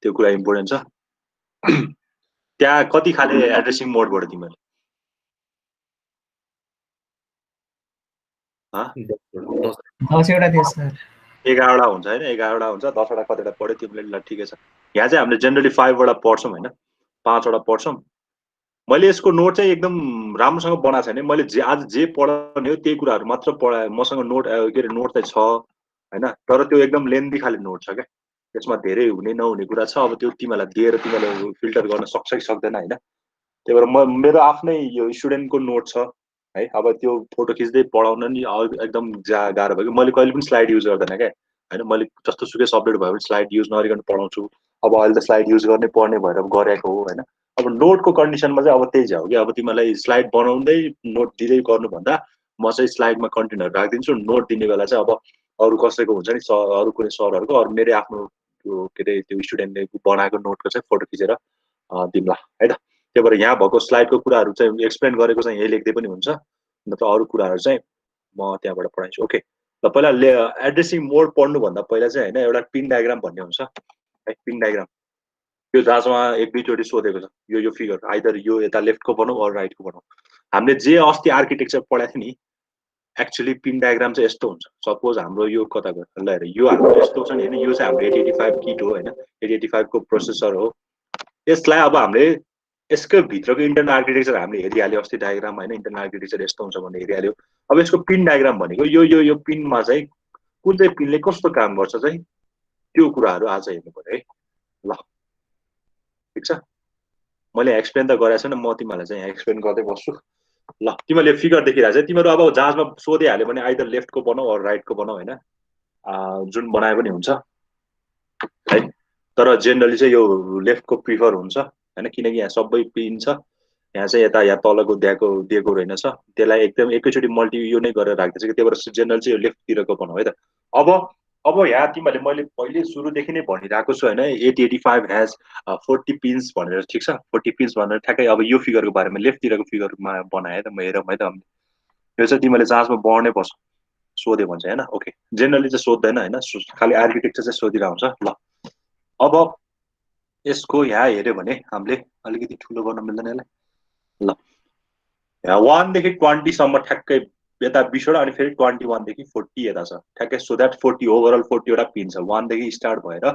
त्यो कुरा इम्पोर्टेन्ट छ। त्यहाँ कति खाले एड्रेसिङ मोडबाट तिमीले 10वटा थियो सर। 11वटा हुन्छ होइन, 11वटा हुन्छ, 10वटा कतिवटा पढ्यो तिमीले, ल ठिकै छ। यहाँ चाहिँ हामीले जेनरली 5वटा पढ्छौँ होइन, 5वटा पढ्छौँ। मैले यसको नोट चाहिँ एकदम राम्रोसँग बनाएको छैन, मैले आज जे पढाउने हो त्यही कुराहरू मात्र पढाएँ। मसँग नोट के अरे नोट चाहिँ छ होइन, तर त्यो एकदम लेन्दी खाले नोट छ क्या, त्यसमा धेरै हुने नहुने कुरा छ। अब त्यो तिमीलाई दिएर तिमीले फिल्टर गर्न सक्छ कि सक्दैन होइन। त्यही भएर मेरो आफ्नै यो स्टुडेन्टको नोट छ है। अब त्यो फोटो खिच्दै पढाउन नि एकदम गाह्रो भयो कि मैले कहिले पनि स्लाइड युज गर्दैन क्या होइन। मैले जस्तो सुकै सब्जेक्ट भयो भने स्लाइड युज नगरिकन पढाउँछु। अब अहिले त स्लाइड युज गर्नै पर्ने भएर गरेको हो होइन। अब नोटको कन्डिसनमा चाहिँ अब त्यही छ हो कि अब तिमीलाई स्लाइड बनाउँदै नोट दिँदै गर्नुभन्दा म चाहिँ स्लाइडमा कन्टेन्टहरू राखिदिन्छु। नोट दिने बेला चाहिँ अब अरू कसैको हुन्छ नि अरू कुनै सरहरूको अरू मेरो आफ्नो त्यो के अरे त्यो स्टुडेन्टले बनाएको नोटको चाहिँ फोटो खिचेर दिउँला है त। त्यही भएर यहाँ भएको स्लाइडको कुराहरू चाहिँ एक्सप्लेन गरेको चाहिँ यही लेख्दै पनि हुन्छ, नत्र अरू कुराहरू चाहिँ म त्यहाँबाट पढाइछु। ओके, ल पहिला एड्रेसिङ मोड पढ्नुभन्दा पहिला चाहिँ होइन एउटा पिन डायग्राम भन्ने हुन्छ है। पिन डायग्राम यो जहाँसम्म एक दुईचोटि सोधेको छ, यो फिगर आइदर यो यता लेफ्टको बनाऊ अरू राइटको बनाऊ। हामीले जे अस्ति आर्किटेक्चर पढाएको थियो नि, एक्चुअली पिन डायग्राम चाहिँ यस्तो हुन्छ। सपोज हाम्रो यो कता गयो, ल हेर यो हाम्रो यस्तो छ नि होइन, यो चाहिँ हाम्रो 8085 किट हो होइन, 8085 को प्रोसेसर हो। यसलाई अब हामीले यसको भित्रको इन्टरनल आर्किटेक्चर हामीले हेरिहाल्यो अस्ति डायग्राम होइन, इन्टरनल आर्किटेक्चर यस्तो हुन्छ भन्ने हेरिहाल्यो। अब यसको पिन डायग्राम भनेको यो पिनमा चाहिँ कुन चाहिँ पिनले कस्तो काम गर्छ चाहिँ त्यो कुराहरू आज हेर्नु पर्यो है। ल ठिक छ, मैले एक्सप्लेन त गरेको छैन, म तिमीहरूलाई चाहिँ एक्सप्लेन गर्दै बस्छु। ल तिमीहरूले फिगर देखिरहेको छ, तिमीहरू अब जहाजमा सोधिहाल्यो भने आइदर लेफ्टको बनाऊ अरू राइटको बनाऊ होइन, जुन बनाए पनि हुन्छ है। तर जेनरली चाहिँ यो लेफ्टको प्रिफर हुन्छ होइन, किनकि यहाँ सबै पिन छ। यहाँ चाहिँ यता यहाँ तलको दिएको रहेनछ, त्यसलाई एकदम एकैचोटि मल्टी यो नै गरेर राख्दैछ कि, त्यही भएर जेनरल चाहिँ यो लेफ्टतिरको बनाऊ है त। अब यहाँ तिमीहरूले मैले पहिले सुरुदेखि नै भनिरहेको छु होइन, 8085 हेज 40 पिन्स भनेर, ठिक छ 40 पिन्स भनेर ठ्याक्कै अब यो फिगरको बारेमा लेफ्टतिरको फिगरमा बनाएँ है त म, हेरौँ है त। यो चाहिँ तिमीले जाँचमा पढ्नै पर्छ सोध्यो भने चाहिँ होइन। ओके, जेनरली चाहिँ सोध्दैन होइन, खालि आर्किटेक्चर चाहिँ सोधिरहेको हुन्छ। ल अब यसको यहाँ हेऱ्यो भने हामीले अलिकति ठुलो गर्न मिल्दैन यसलाई। ल यहाँ 1 देखि 20सम्म ठ्याक्कै यता 20वटा अनि फेरि 21 देखि 40 यता छ ठ्याक्कै। सो द्याट 40 ओभरअल 40वटा पिन छ, 1 देखि स्टार्ट भएर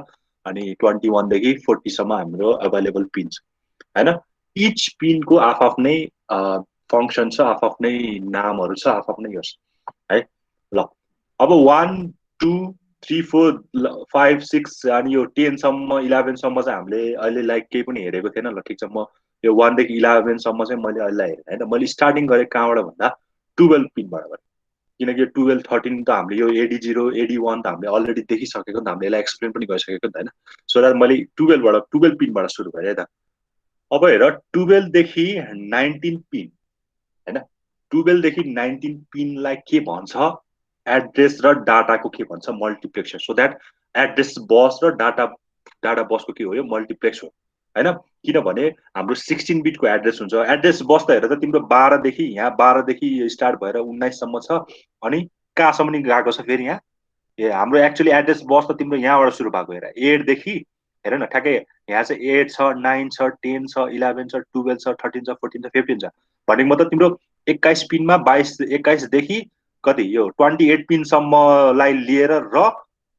अनि 21 देखि 40सम्म हाम्रो अभाइलेबल पिन छ होइन। इच पिनको आफ्नै फङ्सन छ, आफ्नै नामहरू छ, आफ्नै यो है। ल अब 1 2 3 4 5 6 अनि यो 10सम्म 11सम्म चाहिँ हामीले अहिले लाइक केही पनि हेरेको थिएन। ल ठिक छ, म यो 1 देखि 11सम्म चाहिँ मैले अहिले हेरेँ होइन। मैले स्टार्टिङ गरेँ कहाँबाट भन्दा 12 पिनबाट गरेँ, किनकि यो 12 13 त हामीले यो AD0 AD1 त हामीले अलरेडी देखिसकेको नि त, हामीले यसलाई एक्सप्लेन पनि गरिसकेको नि त होइन। सो द्याट मैले 12 पिनबाट सुरु गरेँ है त। अब हेर 12 देखि 19 पिन होइन, 12 देखि 19 पिनलाई के भन्छ, एड्रेस र डाटाको के भन्छ, multiplexer. So that address bus र डाटा बसको के हो, यो मल्टिप्लेक्स हो होइन। किनभने हाम्रो 16 बिटको एड्रेस हुन्छ। एड्रेस बस त हेर त तिम्रो 12 देखि यहाँ 12 देखि स्टार्ट भएर 19सम्म छ, अनि कहाँसम्म नि गएको छ फेरि यहाँ। ए हाम्रो एक्चुअली एड्रेस बस त तिम्रो यहाँबाट सुरु भएको, हेर 8 देखि हेर न ठ्याक्कै यहाँ चाहिँ 8 छ 9 छ 10 छ 11 छ 12 छ 13 छ 14 छ 15 छ भनेको मतलब तिम्रो 21 पिनमा 21 देखि कति यो 28 पिनसम्मलाई लिएर र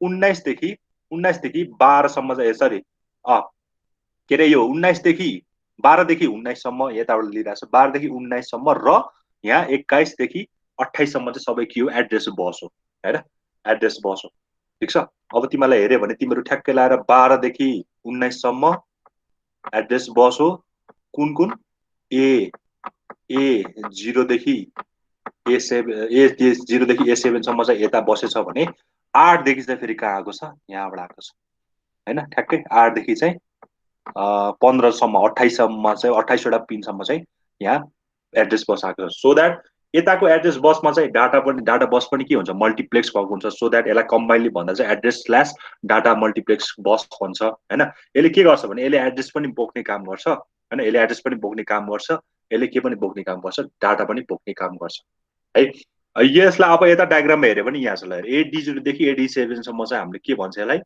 19 देखि 12सम्म चाहिँ सरी के अरे यो 19 देखि 12 देखि 19सम्म यताबाट लिइरहेको छ, 12 देखि 19सम्म र यहाँ 21 देखि 28सम्म चाहिँ सबै के हो, एड्रेस बस हो होइन, एड्रेस बस हो। ठिक छ, अब तिमीलाई हेऱ्यो भने तिमीहरू ठ्याक्कै लाएर 12 देखि 19सम्म एड्रेस बस हो। कुन कुन A0 देखि A0 देखि A7सम्म चाहिँ यता बसेछ भने 8 देखि चाहिँ फेरि कहाँ आएको छ, यहाँबाट आएको छ होइन। ठ्याक्कै 8 देखि चाहिँ 15सम्म 28सम्म चाहिँ 28वटा पिनसम्म चाहिँ यहाँ एड्रेस बस आएको छ। सो द्याट यताको एड्रेस बसमा चाहिँ डाटा बस पनि के हुन्छ, मल्टिप्लेक्स भएको हुन्छ। सो द्याट यसलाई कम्बाइनली भन्दा चाहिँ एड्रेस स्ल्यास डाटा मल्टिप्लेक्स बस भन्छ होइन। यसले के गर्छ भने यसले एड्रेस पनि बोक्ने काम गर्छ होइन, यसले एड्रेस पनि बोक्ने काम गर्छ, यसले के पनि बोक्ने काम गर्छ, डाटा पनि बोक्ने काम गर्छ है। यसलाई अब यता डायग्राममा हेऱ्यो भने यहाँ छ ल, 8D0 देखि 87सम्म चाहिँ हामीले के भन्छ यसलाई,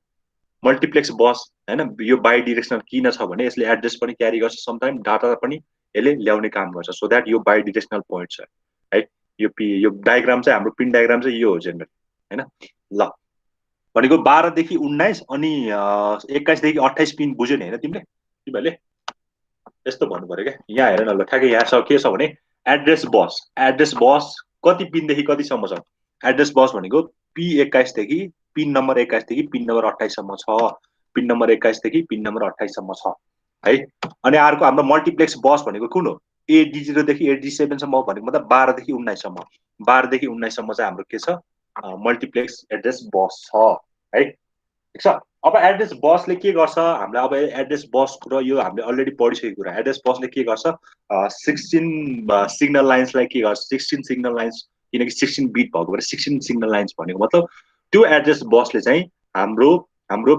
मल्टिप्लेक्स बस हैन यो बाइ डिरेक्सनल किन छ भने यसले एड्रेस पनि क्यारी गर्छ समटाइम डाटा पनि यसले ल्याउने काम गर्छ सो दैट यो बाइ डिरेक्सनल पोइन्ट छ है यो डायग्राम चाहिँ हाम्रो पिन डायग्राम चाहिँ यो हो जेनरली हैन ल भनेको 12 देखि 19 अनि 21 देखि 28 पिन बुझ्यो नि हैन तिमीले यस्तो भन्नु पर्यो क्या यहाँ हेर न ल ठ्याक्कै यहाँ के छ भने एड्रेस बस कति पिनदेखि कतिसम्म छ एड्रेस बस भनेको P21 देखि पिन नम्बर 21 देखि पिन नम्बर 28 सम्म छ पिन नम्बर 21 देखि पिन नम्बर 28 सम्म छ है अनि अर्को हाम्रो मल्टिप्लेक्स बस भनेको कुन हो AD0 देखि AD7 सम्म भनेको मतलब 12 देखि 19 सम्म 12 देखि 19 सम्म चाहिँ हाम्रो के छ मल्टिप्लेक्स एड्रेस बस छ है ठीक छ अब एड्रेस बसले के गर्छ हामीले अब एड्रेस बस र यो हामीले अलरेडी पढिसकेको कुरा एड्रेस बसले के गर्छ 16 सिग्नल लाइन्सलाई के गर्छ 16 सिग्नल लाइन्स किनकि 16 बिट भएको भएर 16 सिग्नल लाइन्स भनेको मतलब त्यो एड्रेस बसले चाहिँ हाम्रो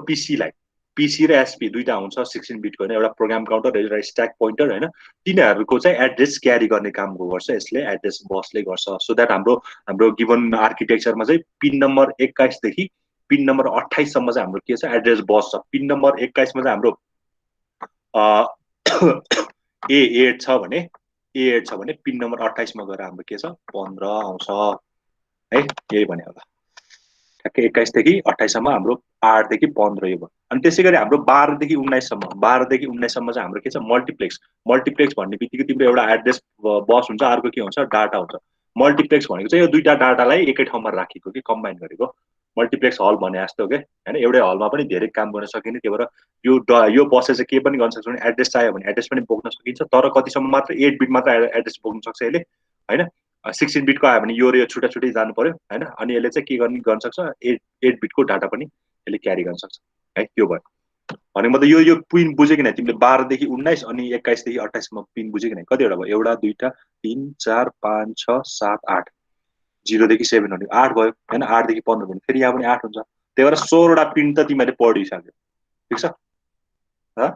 पिसी र एसपी दुईटा हुन्छ 16 बिटको हैन एउटा प्रोग्राम काउन्टर एउटा स्ट्याक पोइन्टर हैन तिनीहरूको चाहिँ एड्रेस क्यारी गर्ने काम गर्छ यसले एड्रेस बसले गर्छ सो दैट हाम्रो गिभन आर्किटेक्चरमा चाहिँ पिन नम्बर 21 देखि पिन नम्बर 28 सम्म चाहिँ हाम्रो के छ एड्रेस बस छ पिन नम्बर 21 मा चाहिँ हाम्रो A8 छ भने पिन नम्बर 28 मा गएर हाम्रो के छ 15 आउँछ है यही भने होला ठ्याक्कै 21 देखि 28 सम्म हाम्रो 8 देखि 15 यो भयो अनि त्यसैगरी हाम्रो 12 देखि 19 सम्म चाहिँ हाम्रो के छ मल्टिप्लेक्स भन्ने बित्तिकै तिम्रो एउटा एड्रेस बस हुन्छ अर्को के हुन्छ डाटा हुन्छ मल्टिप्लेक्स भनेको चाहिँ यो दुईटा डाटालाई एकै ठाउँमा राखेको कि कम्बाइन गरेको मल्टिप्लेक्स हल भने जस्तो के हैन एउटै हलमा पनि धेरै काम गर्न सकिने त्यही भएर यो बसले चाहिँ के पनि गर्न सक्छ भने एड्रेस चाहियो भने एड्रेस पनि बोक्न सकिन्छ तर कतिसम्म मात्र 8 बिट मात्र एड्रेस बोक्न सक्छ यसले हैन 16 बिटको आयो भने यो र यो छुट्टा छुट्टै जानु पर्यो हैन अनि यसले चाहिँ के गर्न सक्छ 8 बिटको डाटा पनि यसले क्यारी गर्न सक्छ है त्यो भयो भने मतलब यो पिन बुझ्यो कि न तिमीले 12 देखि 19 अनि 21 देखि 28 सम्म पिन बुझ्यो कि न कतिवटा भयो एउटा दुईटा 3 4 5 6 7 8 0 देखि 7 भने 8 भयो हैन 8 देखि 15 भने फेरि यहाँ पनि 8 हुन्छ त्यही भएर 16 वटा पिन त तिमीले पढिसक्यो ठीक छ ह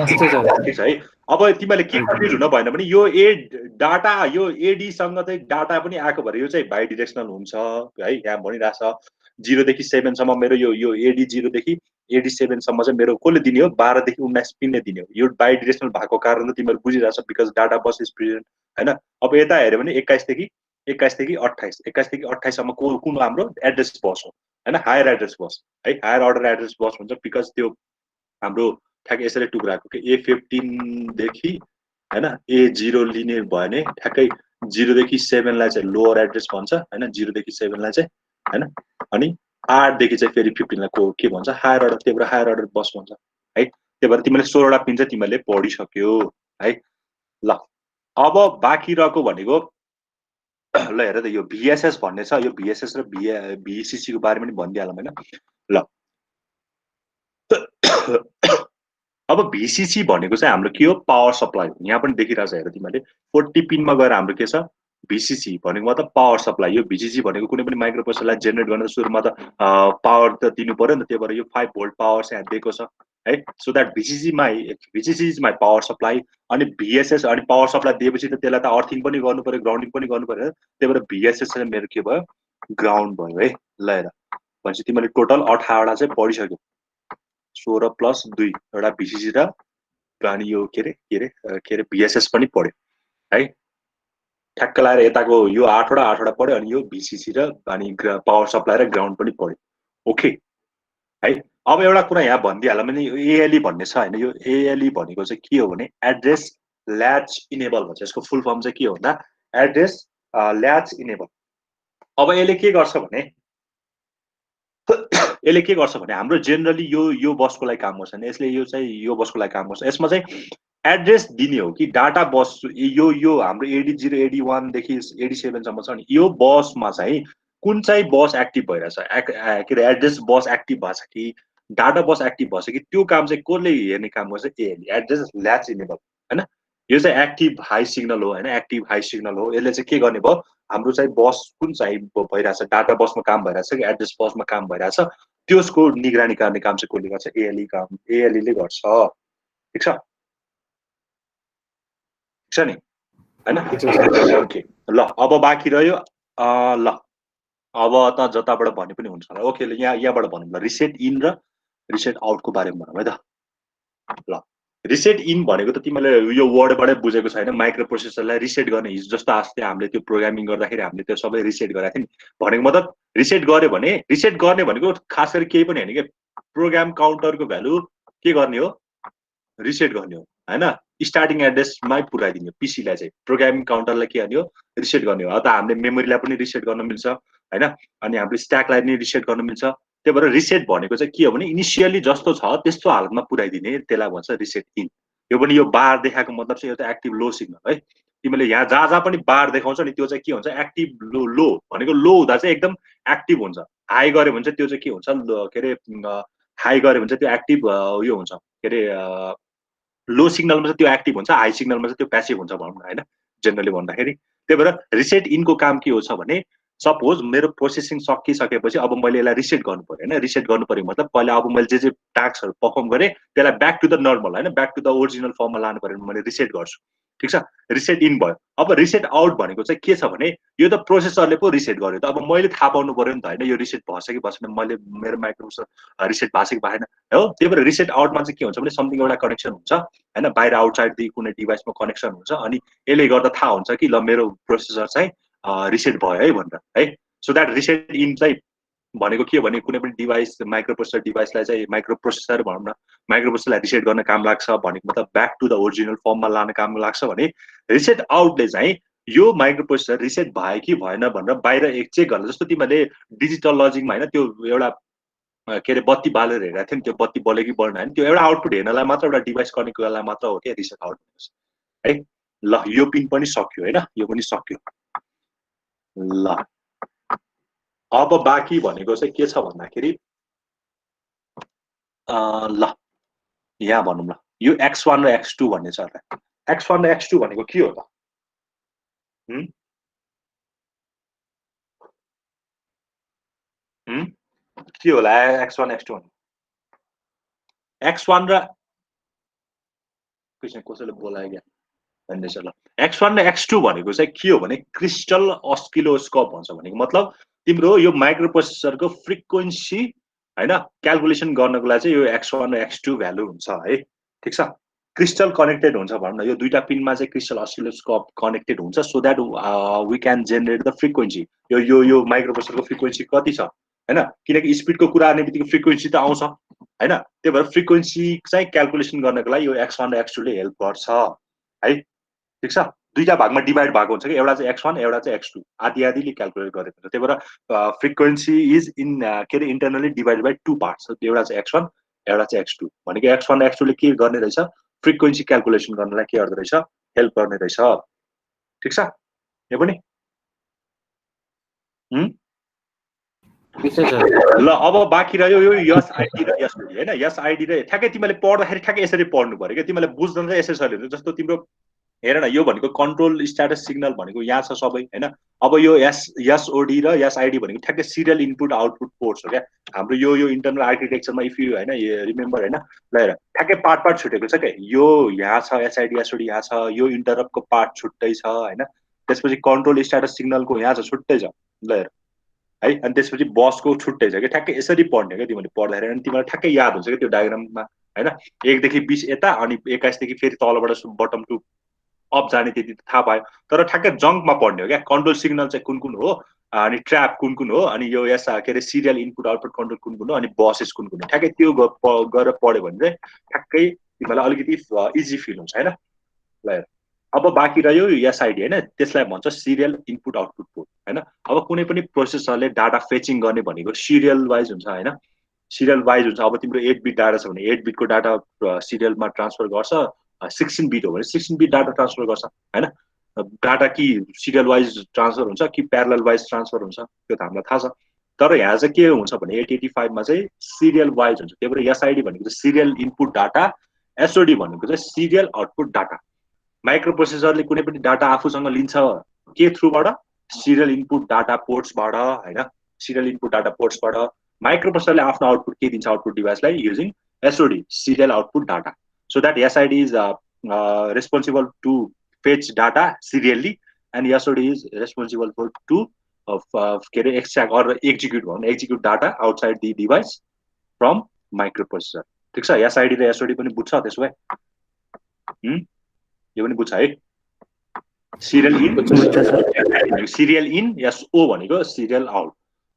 ठीक छ है अब तिमीले के कन्फ्युज हुन भएन भने यो डाटा यो एडी सँग चाहिँ डाटा पनि आएको भएर यो चाहिँ बाइ डिरेक्सनल हुन्छ है यहाँ भनिरहेछ 0 देखि 7 सम्म मेरो यो एडी 0 देखि एडी 7 सम्म चाहिँ मेरो कसले दिने हो 12 देखि 19 पिनले दिने हो यो बाइ डिरेक्सनल भएको कारण त तिमीहरू बुझिरहेछ because data bus is present हैन अब यता हेर्यो भने 21 देखि 28 देखि 28 सम्म कुन हाम्रो एड्रेस बस हो हैन हायर एड्रेस बस है हायर अर्डर एड्रेस बस हुन्छ बिकज त्यो हाम्रो ठ्याक्कै यसरी टुक्राएको कि A15 देखि हैन A0 लिने भयो भने ठ्याक्कै 0 देखि 7 लाई चाहिँ लोअर एड्रेस भन्छ हैन 0 देखि 7 लाई चाहिँ हैन अनि 8 देखि चाहिँ फेरि 15 लाई के भन्छ हायर अर्डर त्यही भएर हायर अर्डर बस भन्छ है त्यही भएर तिमीले 16 वटा पिन चाहिँ तिमीले पढिसक्यो है ल अब बाँकी रहेको भनेको ल हेर त यो VSS भन्ने छ यो VSS र VCC को बारेमा पनि भनिदिहालौँ हैन ल अब VCC भनेको चाहिँ हाम्रो के हो पावर सप्लाई यहाँ पनि देखिरहेछ हेर तिमीले 40 पिनमा गएर हाम्रो के छ VCC भनेको मतलब पावर सप्लाई यो VCC भनेको कुनै पनि माइक्रो प्रोसेसरलाई जेनेरेट गर्न सुरुमा त पावर त दिनु पर्यो नि त त्यही भएर यो 5 भोल्ट पावर चाहिँ दिएको छ है so that VCC is my power supply अनि VSS अनि पावर सप्लाई दिएपछि त त्यसलाई त अर्थिङ पनि गर्नु पर्यो ग्राउन्डिङ पनि गर्नु पर्यो त्यही भएर VSS चाहिँ मेरो के भयो ग्राउन्ड भयो है ल हेर भनेपछि तिमीले टोटल 18 वटा चाहिँ पढिसक्यो 16 प्लस 2 एउटा VCC र अनि यो के रे VSS पनि पढ्यो है ठ्याक्क लाएर यताको यो 8 वटा पढ्यो अनि यो VCC र अनि पावर सप्लाई र ग्राउन्ड पनि पढ्यो ओके है अब एउटा कुरा यहाँ भनिदिइहाल्नु भने ALE भन्ने छ हैन यो ALE भनेको चाहिँ के हो भने एड्रेस ल्याच इनेबल भन्छ यसको फुल फर्म चाहिँ के हो भन्दा एड्रेस ल्याच इनेबल अब यसले के गर्छ भने हाम्रो जेनरली यो बसको लागि काम गर्छ यसले यो बसको लागि काम गर्छ यसमा चाहिँ एड्रेस दिने हो कि डाटा बस यो हाम्रो AD0 AD1 देखि AD7 सम्म छ नि यो बसमा चाहिँ कुन चाहिँ बस एक्टिभ भइरहेछ के रे एड्रेस बस एक्टिभ भएको छ कि डाटा बस एक्टिभ भएछ कि त्यो काम चाहिँ कसले हेर्ने काम गर्छ ALE एड्रेस ल्याच इनेबल हैन यो चाहिँ एक्टिभ हाई सिग्नल हो हैन एक्टिभ हाई सिग्नल हो यसले चाहिँ के गर्ने भयो हाम्रो चाहिँ बस कुन चाहिँ भइरहेछ डाटा बसमा काम भइरहेछ कि एड्रेस बसमा काम भइरहेछ त्यसको निगरानी गर्ने काम चाहिँ कसले गर्छ ALE ले गर्छ ठीक छ नि हैन ओके ल अब बाँकी रह्यो ल अब त जताबाट भने पनि हुन्छ होला। ओके, यहाँबाट भनौँ ल, रिसेट इन र रिसेट आउटको बारेमा भनौँ है त। ल, रिसेट इन भनेको त तिमीले यो वर्डबाटै बुझेको छैन। माइक्रो प्रोसेसरलाई रिसेट गर्ने, हिजो जस्तो अस्ति हामीले त्यो प्रोग्रामिङ गर्दाखेरि हामीले त्यो सबै रिसेट गरेका थियौँ नि। भनेको मतलब रिसेट गर्यो भने, रिसेट गर्ने भनेको खास गरी केही पनि होइन कि प्रोग्राम काउन्टरको भ्यालु के गर्ने हो, रिसेट गर्ने हो हैन। स्टार्टिङ एड्रेसमै पुऱ्याइदिने पीसीलाई चाहिँ, प्रोग्रामिङ काउन्टरलाई के गर्ने हो, रिसेट गर्ने हो। अब त हामीले मेमोरीलाई पनि रिसेट गर्न मिल्छ हैन, अनि हामीले स्ट्याकलाई पनि रिसेट गर्न मिल्छ। त्यही भएर रिसेट भनेको चाहिँ के हो भने इनिसियली जस्तो छ त्यस्तो हालतमा पुऱ्याइदिने, त्यसलाई भन्छ रिसेट इन। यो पनि यो बार देखाएको मतलब चाहिँ यो त एक्टिभ लो सिग्नल है। तिमीले यहाँ जहाँ जहाँ पनि बार देखाउँछ नि त्यो चाहिँ के हुन्छ, एक्टिभ लो। लो भनेको लो हुँदा चाहिँ एकदम एक्टिभ हुन्छ, हाई गऱ्यो भने चाहिँ त्यो चाहिँ के हुन्छ, के अरे हाई गऱ्यो भने चाहिँ त्यो एक्टिभ यो हुन्छ, के अरे लो सिग्नलमा चाहिँ त्यो एक्टिभ हुन्छ, हाई सिग्नलमा चाहिँ त्यो प्यासिभ हुन्छ भनौँ न होइन, जेनरली भन्दाखेरि। त्यही भएर रिसेट इनको काम के हो छ भने, सपोज मेरो प्रोसेसिङ सकिसकेपछि अब मैले यसलाई रिसेट गर्नु पर्यो होइन। रिसेट गर्नु पर्यो मतलब पहिला अब मैले जे टास्कहरू पर्फर्म गरेँ त्यसलाई ब्याक टु द नर्मल होइन, ब्याक टु द ओरिजिनल फर्ममा लानु पर्यो भने मैले रिसेट गर्छु। ठिक छ, रिसेट इन भयो। अब रिसेट आउट भनेको चाहिँ के छ भने, यो त प्रोसेसरले पो रिसेट गर्यो त, अब मैले थाहा पाउनु पर्यो नि त होइन, यो रिसेट भएछ कि भएन, मैले मेरो माइक्रोप्रोसेसर रिसेट भएको छ कि भएन हो। त्यही भएर रिसेट आउटमा चाहिँ के हुन्छ भने समथिङ एउटा कनेक्सन हुन्छ होइन, बाहिर आउटसाइड कुनै डिभाइसमा कनेक्सन हुन्छ, अनि यसले गर्दा थाहा हुन्छ कि ल मेरो प्रोसेसर चाहिँ रिसेट भयो है भनेर है। सो द्याट रिसेट इन चाहिँ भनेको के भने कुनै पनि डिभाइस, माइक्रोप्रोसेसर डिभाइसलाई चाहिँ, माइक्रोप्रोसेसर भनौँ न, माइक्रोप्रोसेसरलाई रिसेट गर्न काम लाग्छ भनेको मतलब ब्याक टु द ओरिजिनल फर्ममा लान काम लाग्छ भने, रिसेट आउटले चाहिँ यो माइक्रोप्रोसेसर रिसेट भयो कि भएन भनेर बाहिर एक चेक गर्न। जस्तो तिमीले डिजिटल लजिकमा होइन त्यो एउटा के अरे बत्ती बालेर हेरेको थियो नि, त्यो बत्ती बल्यो कि बल्न होइन, त्यो एउटा आउटपुट हेर्नलाई मात्र, एउटा डिभाइस कनेक्ट गर्नलाई मात्र हो क्या रिसेट आउट है। ल, यो पिन पनि सक्यो होइन, यो पनि सक्यो। ल, अब बाँकी भनेको चाहिँ के छ भन्दाखेरि ल यहाँ भनौँ ल, यो X1 र X2 भन्ने छ त। X1 र X2 भनेको के हो त? के होला X1 X2 भन्ने? X1 र कसैले बोलायो क्या भन्दैछ ल। X1 र X2 भनेको चाहिँ के हो भने क्रिस्टल अस्किलोस्कोप भन्छ। भनेको मतलब तिम्रो यो माइक्रोप्रोसेसरको फ्रिक्वेन्सी होइन क्यालकुलेसन गर्नको लागि चाहिँ यो X1 र X2 भ्यालु हुन्छ है। ठिक छ, क्रिस्टल कनेक्टेड हुन्छ भनौँ न, यो दुईटा पिनमा चाहिँ क्रिस्टल अस्किलोस्कोप कनेक्टेड हुन्छ, so that we can generate the frequency. यो माइक्रोप्रोसेसरको फ्रिक्वेन्सी कति छ होइन, किनकि स्पिडको कुरा आउने बित्तिकै फ्रिक्वेन्सी त आउँछ होइन। त्यही भएर फ्रिक्वेन्सी चाहिँ क्यालकुलेसन गर्नको लागि यो X1 र X2 ले हेल्प गर्छ है। ठिक छ, दुईटा भागमा डिभाइड भएको हुन्छ कि, एउटा चाहिँ X1 एउटा चाहिँ X2, आधी आधीले क्यालकुलेट गरेको हुन्छ। त्यही भएर फ्रिक्वेन्सी इज इन के अरे internally divide by two parts, एउटा चाहिँ X1 एउटा चाहिँ X2। भनेको X1 र X2 ले के गर्ने रहेछ, फ्रिक्वेन्सी क्यालकुलेसन गर्नलाई के गर्दो रहेछ, हेल्प गर्ने रहेछ। ठिक छ, यो पनि ल। अब बाँकी रह्यो यो यस आइडी र यस ओडी होइन। यस आइडी र ठ्याक्कै तिमीले पढ्दाखेरि ठ्याक्कै यसरी पढ्नु पर्यो क्या, तिमीले बुझ्दैन चाहिँ यसरी हुन्छ। जस्तो तिम्रो हेर न, यो भनेको कन्ट्रोल स्ट्याटस सिग्नल भनेको यहाँ छ सबै होइन। अब यो एसओडी र एसआइडी भनेको ठ्याक्कै सिरियल इनपुट आउटपुट पोर्ट्स हो क्या हाम्रो यो इन्टरनल आर्किटेक्चरमा। इफ यु होइन रिमेम्बर होइन, ल हेर ठ्याक्कै पार्ट पार्ट छुटेको छ क्या। यो यहाँ छ एसआइडी एसओडी यहाँ छ, यो इन्टरप्टको पार्ट छुट्टै छ होइन। त्यसपछि कन्ट्रोल स्ट्याटस सिग्नलको यहाँ छ छुट्टै छ, ल हेर है। अनि त्यसपछि बसको छुट्टै छ कि, ठ्याक्कै यसरी पढ्ने क्या तिमीले पढ्दाखेरि, अनि तिमीलाई ठ्याक्कै याद हुन्छ क्या त्यो डायग्राममा होइन। 1 देखि 20 यता अनि 21 देखि फेरि तलबाट बटम टु अप जाने त्यति थाहा पायो, तर ठ्याक्कै जङ्कमा पढ्ने हो क्या। कन्ट्रोल सिग्नल चाहिँ कुन कुन हो, अनि ट्र्याप कुन कुन हो, अनि यो के अरे सिरियल इनपुट आउटपुट कन्ट्रोल कुन कुन हो, अनि बसेस कुन कुन हो, ठ्याक्कै त्यो गरेर पढ्यो भने चाहिँ ठ्याक्कै तिमीलाई अलिकति इजी फिल हुन्छ होइन। ल अब बाँकी रह्यो एसआइडी होइन, त्यसलाई भन्छ सिरियल इनपुट आउटपुट पोर्ट होइन। अब कुनै पनि प्रोसेसरले डाटा फेचिङ गर्ने भनेको सिरियल वाइज हुन्छ होइन, सिरियल वाइज हुन्छ। अब तिम्रो 8 बिट डाटा छ भने 8 बिटको डाटा सिरियलमा ट्रान्सफर गर्छ, 16 बिट हो भने 16 बिट डाटा ट्रान्सफर गर्छ होइन। डाटा कि सिरियल वाइज ट्रान्सफर हुन्छ कि प्यारलल वाइज ट्रान्सफर हुन्छ त्यो त हामीलाई थाहा छ, तर यहाँ चाहिँ के हुन्छ भने 8085 मा चाहिँ सिरियल वाइज हुन्छ। त्यही भएर एसआइडी भनेको चाहिँ सिरियल इनपुट डाटा, एसओडी भनेको चाहिँ सिरियल आउटपुट डाटा। माइक्रोप्रोसेसरले कुनै पनि डाटा आफूसँग लिन्छ के थ्रुबाट, सिरियल इनपुट डाटा पोर्ट्सबाट होइन, सिरियल इनपुट डाटा पोर्ट्सबाट। माइक्रोप्रोसेसरले आफ्नो आउटपुट के दिन्छ आउटपुट डिभाइसलाई, using SOD serial output data. So that SID is responsible to fetch data serially and SOD is responsible for to के अरे एक्सट्र्याक्ट अर एक्जिक्युट भनौँ execute data outside the device from micro processor ठिक छ एसआइडी र SOD पनि बुझ्छ त्यसो भए यो पनि बुझ्छ है सिरियल इन एसओ भनेको सिरियल आउट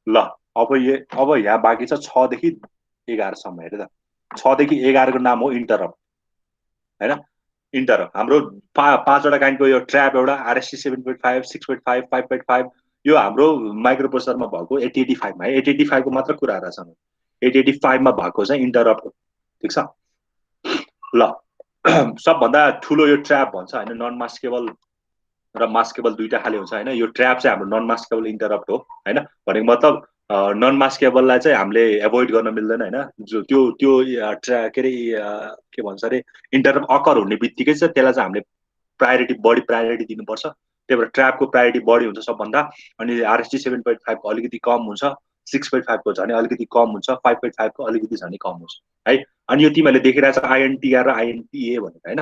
ल अब यहाँ बाँकी छ 6 देखि 11 सम्म हेर त 6 देखि 11 को नाम हो इन्टरप्ट हैन इन्टरप्ट हाम्रो पाँचवटा काइन्डको यो ट्र्याप एउटा आरएससी 7.5 6.5 5.5 यो हाम्रो माइक्रो प्रोसेसरमा भएको 8085 मा 8085 को मात्र कुरा आइरहेछ 8085 मा भएको चाहिँ इन्टरप्ट ठीक छ ल सबभन्दा ठुलो यो ट्र्याप भन्छ हैन नन मास्केबल र मास्केबल दुईटा खाले हुन्छ हैन यो ट्र्याप चाहिँ हाम्रो नन मास्केबल इन्टरप्ट हो हैन भनेको मतलब नन मास्केबललाई चाहिँ हामीले एभोइड गर्न मिल्दैन हैन जो त्यो त्यो के भन्छ अरे इन्टरप्ट अकर हुने बित्तिकै चाहिँ त्यसलाई चाहिँ हामीले बढी प्रायोरिटी दिनुपर्छ त्यही भएर ट्र्यापको प्रायोरिटी बढी हुन्छ सबभन्दा अनि आरएसटी 7.5 को अलिकति कम हुन्छ 6.5 को झन् अलिकति कम हुन्छ 5.5 को अलिकति झन् कम हुन्छ है अनि यो तिमीले देखिरहेछ आईएनटीआर र आईएनटीए भनेको हैन